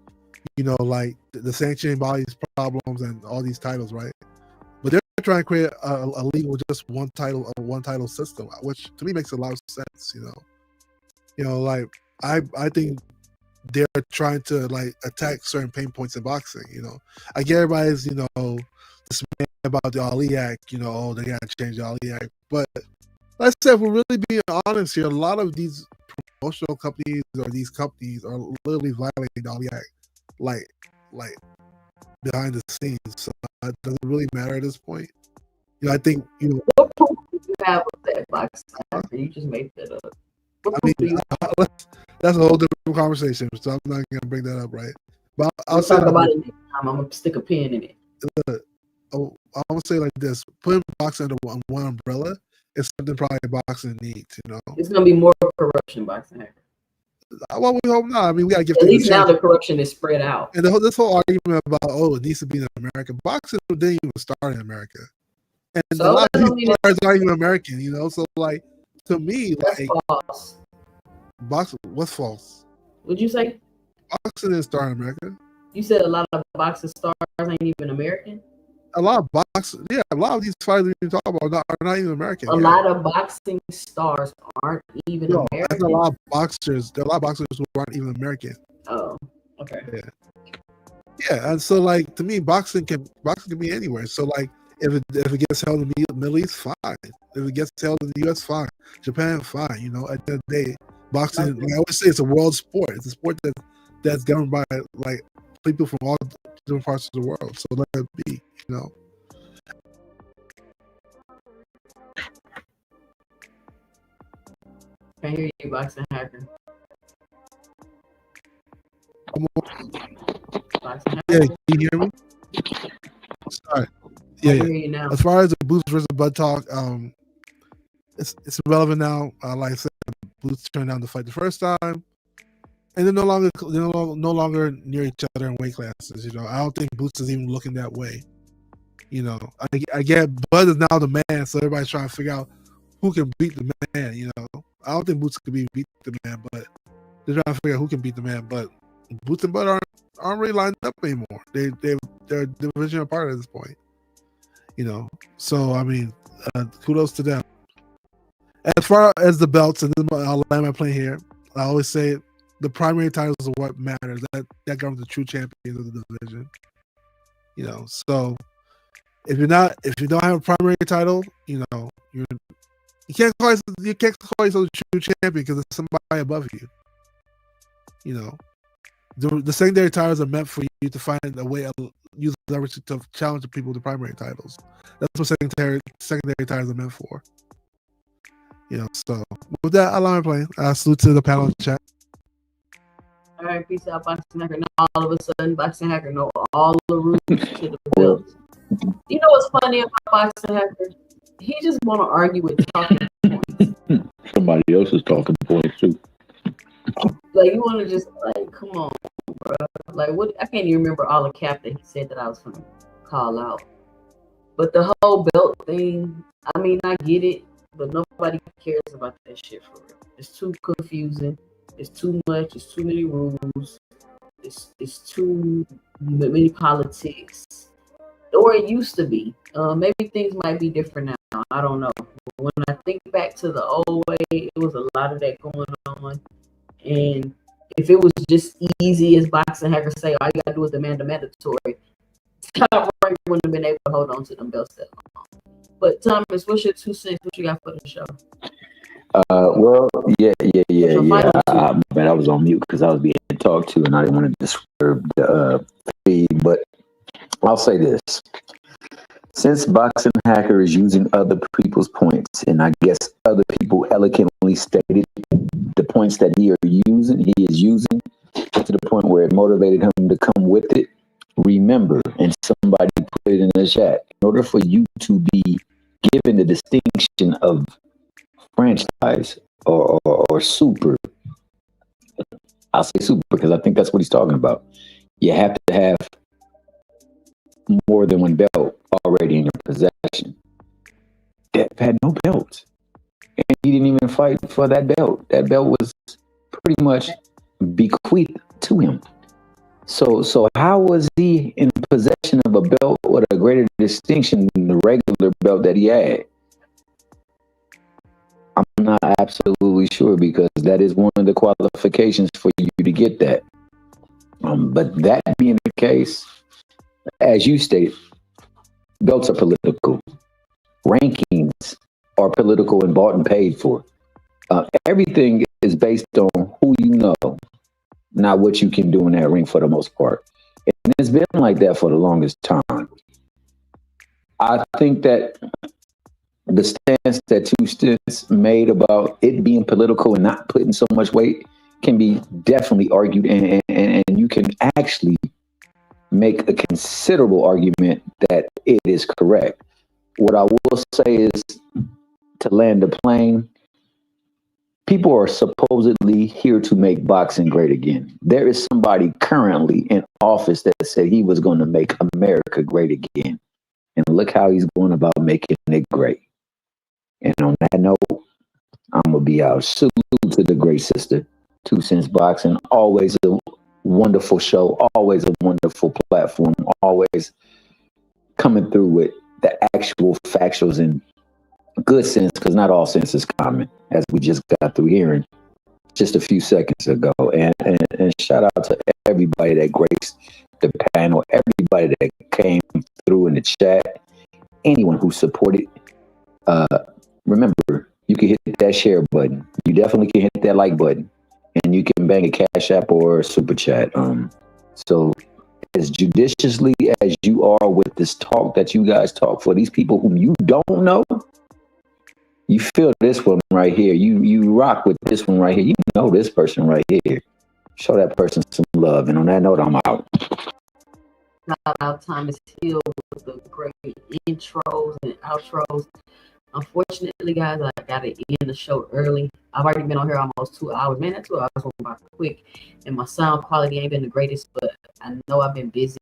you know, like the sanctioning bodies problems and all these titles, right? But they're trying to create a league with just one title system, which to me makes a lot of sense. You know, like I think they're trying to like attack certain pain points in boxing. You know, I get everybody's dismayed about the Ali Act. You know, oh, they gotta change the Ali Act. But like I said, if we're really being honest here, a lot of these promotional companies or these companies are literally violating the Ali Act, like behind the scenes. So it doesn't really matter at this point. You know, I think What proof do you have of that Boxing Hacker? You just made that up. What I proof do mean, you that's a whole different conversation. So I'm not gonna bring that up, right? But I'll We'll say talk like about it next time. I'm gonna stick a pin in it. I'm gonna say like this: putting boxing under one umbrella is something probably boxing needs. You know, It's gonna be more corruption, Boxing Hacker. well, we hope not. I mean, we gotta give At things least a now chance. the corruption is spread out. And this whole argument about it needs to be in America. Boxing didn't even start in America, and So a lot that of don't these mean stars aren't even American. You know, so like to me, that's like false. boxing, what's false? Would you say? Boxing didn't start in America. You said a lot of boxing stars ain't even American. A lot of a lot of these fighters we talk about are not even American. A lot of boxing stars aren't even No, there's American. a lot of boxers. There are a lot of boxers who aren't even American. Oh, okay. Yeah, and so like to me, boxing can be anywhere. So like if it gets held in the Middle East, fine. If it gets held in the US, fine. Japan, fine. You know, at the end of the day, boxing. Like I always say, it's a world sport. It's a sport that's governed by like people from all different parts of the world. So let it be. You know. Can't hear you, Boxing Hacker. Boxing Yeah, Hacker. can you hear me? Sorry. I Yeah, can hear you now. As far as the Boots versus Bud talk, it's irrelevant now. Like I said, Boots turned down the fight the first time, and they're no longer near each other in weight classes. You know, I don't think Boots is even looking that way. You know, I get Bud is now the man, so everybody's trying to figure out who can beat the man. You know, I don't think Boots can beat the man, but they're trying to figure out who can beat the man. But Boots and Bud aren't really lined up anymore. They're a division apart at this point. You know, so I mean, kudos to them. As far as the belts, and then I'll land my plane here. I always say the primary titles are what matters. That governs the true champions of the division. You know, so if you don't have a primary title, you know, you can't call yourself a true champion because it's somebody above you. You know, the secondary titles are meant for you to find a way of use leverage to challenge the people with the primary titles. That's what secondary titles are meant for. You know, so with that, I love my plane. Salute to the panel in chat. All right, peace out, Boxing Hacker. Now all of a sudden, Boxing Hacker know all the rules to the belts. You know what's funny about Boxing Hacker? He just want to argue with talking points. Somebody else is talking points too. Like you want to just like, come on, bro. Like what? I can't even remember all the cap that he said that I was gonna call out. But the whole belt thing, I mean, I get it, but nobody cares about that shit for real. It's too confusing. It's too much. It's too many rules. It's too many politics. Or it used to be. Maybe things might be different now. I don't know. When I think back to the old way, it was a lot of that going on. And if it was just easy as boxing hackers say, all you gotta do is demand a mandatory, Top Rank wouldn't have been able to hold on to them belts that long. But Thomas, what's your 2 cents? What you got for the show? Well, yeah. final I was on mute because I was being talked to, and I didn't want to disturb the feed. But I'll say this: since Boxing Hacker is using other people's points, and I guess other people eloquently stated the points that he is using to the point where it motivated him to come with it. Remember, and somebody put it in the chat, in order for you to be given the distinction of franchise or super, I'll say super because I think that's what he's talking about. You have to have more than one belt already in your possession. Depp had no belt, and he didn't even fight for that belt. That belt was pretty much bequeathed to him. So how was he in possession of a belt with a greater distinction than the regular belt that he had? I'm not absolutely sure because that is one of the qualifications for you to get that. But that being the case, as you stated, belts are political. Rankings are political and bought and paid for. Everything is based on who you know, not what you can do in that ring for the most part. And it's been like that for the longest time. I think that the stance that 2 Cents made about it being political and not putting so much weight can be definitely argued, and you can actually make a considerable argument that it is correct. What I will say is, to land the plane, people are supposedly here to make boxing great again. There is somebody currently in office that said he was going to make America great again. And look how he's going about making it great. And on that note, I'm going to be out. Salute to the great sister, 2 Cents Boxing. Always a wonderful show. Always a wonderful platform. Always coming through with the actual factuals and good sense, because not all sense is common, as we just got through hearing just a few seconds ago. And shout out to everybody that graced the panel, everybody that came through in the chat, anyone who supported. Remember, you can hit that share button. You definitely can hit that like button, and you can bang a Cash App or a Super Chat. So as judiciously as you are with this talk that you guys talk for these people whom you don't know, you feel this one right here. You rock with this one right here. You know this person right here. Show that person some love. And on that note, I'm out. Shout out Thomas Hill with the great intros and outros. Unfortunately, guys, I gotta end the show early. I've already been on here almost 2 hours. Man, that 2 hours went by quick, and my sound quality ain't been the greatest, but I know I've been busy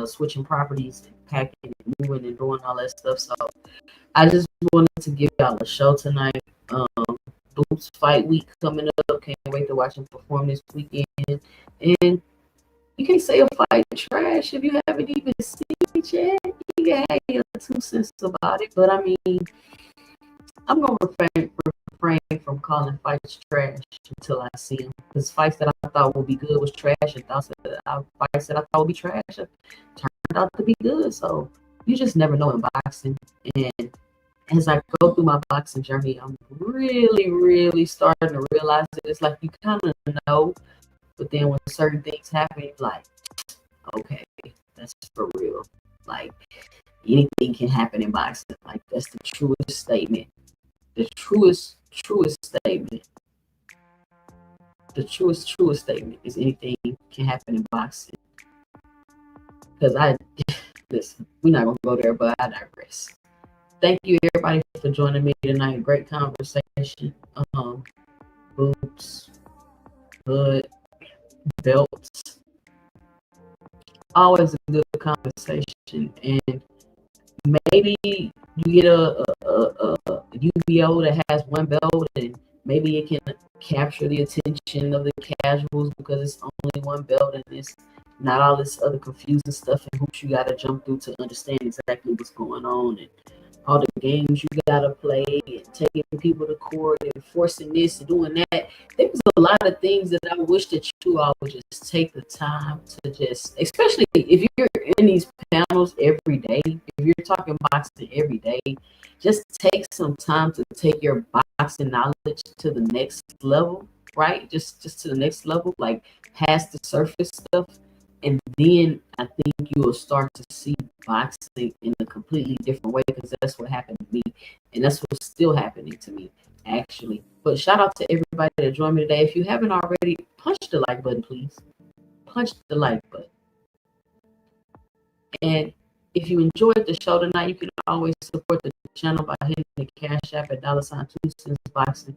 switching properties, packing, and moving, and doing all that stuff. So I just wanted to give y'all a show tonight. Boots Fight Week coming up. Can't wait to watch him perform this weekend. And you can't say a fight trash if you haven't even seen it yet. You can have your 2 cents about it, but I mean, I'm gonna refrain from calling fights trash until I see them. Because fights that I thought would be good was trash, and fights that I thought would be trash turned out to be good. So you just never know in boxing. And as I go through my boxing journey, I'm really starting to realize that it's like you kind of know, but then when certain things happen, you're like, okay, that's for real. Like, anything can happen in boxing. Like, that's the truest statement. The truest statement. The truest statement is anything can happen in boxing. Because listen, we're not going to go there, but I digress. Thank you, everybody, for joining me tonight. Great conversation. Boots, hood, belts. Always a good conversation. And maybe you get a UBO that has one belt, and maybe it can capture the attention of the casuals because it's only one belt and it's not all this other confusing stuff and hoops you got to jump through to understand exactly what's going on, and all the games you got to play, and taking people to court and forcing this and doing that. There's a lot of things that I wish that you all would just take the time to just, especially if you're in these panels every day, if you're talking boxing every day, just take some time to take your boxing knowledge to the next level, right? Just to the next level, like past the surface stuff. And then I think you will start to see boxing in a completely different way, because that's what happened to me. And that's what's still happening to me, actually. But shout out to everybody that joined me today. If you haven't already, punch the like button, please. Punch the like button. And if you enjoyed the show tonight, you can always support the channel by hitting the Cash App at $2CentsBoxing,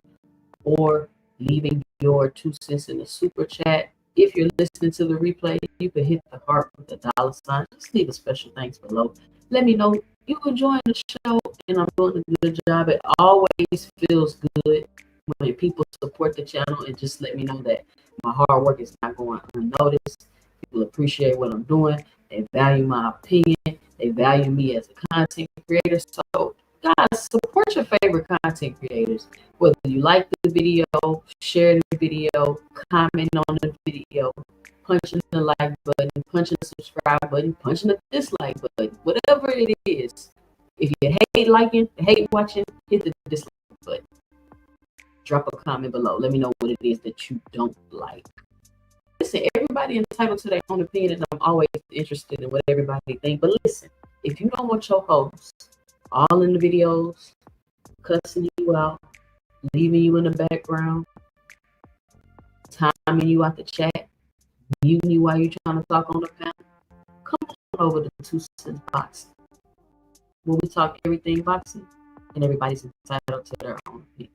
or leaving your 2 cents in the super chat. If you're listening to the replay, you can hit the heart with the $. Just leave a special thanks below. Let me know you're enjoying the show and I'm doing a good job. It always feels good when people support the channel and just let me know that my hard work is not going unnoticed. People appreciate what I'm doing. They value my opinion. They value me as a content creator. So, guys, support your favorite content creators. Whether you like the video, share the video, comment on the video, punching the like button, punching the subscribe button, punching the dislike button, whatever it is. If you hate watching, hit the dislike button. Drop a comment below. Let me know what it is that you don't like. Listen, everybody entitled to their own opinion, and I'm always interested in what everybody thinks. But listen, if you don't want your hosts all in the videos, cussing you out, leaving you in the background, timing you out the chat, muting you while you're trying to talk on the panel, come on over to 2 Cents Boxing, where we talk everything boxing, and everybody's entitled to their own opinion.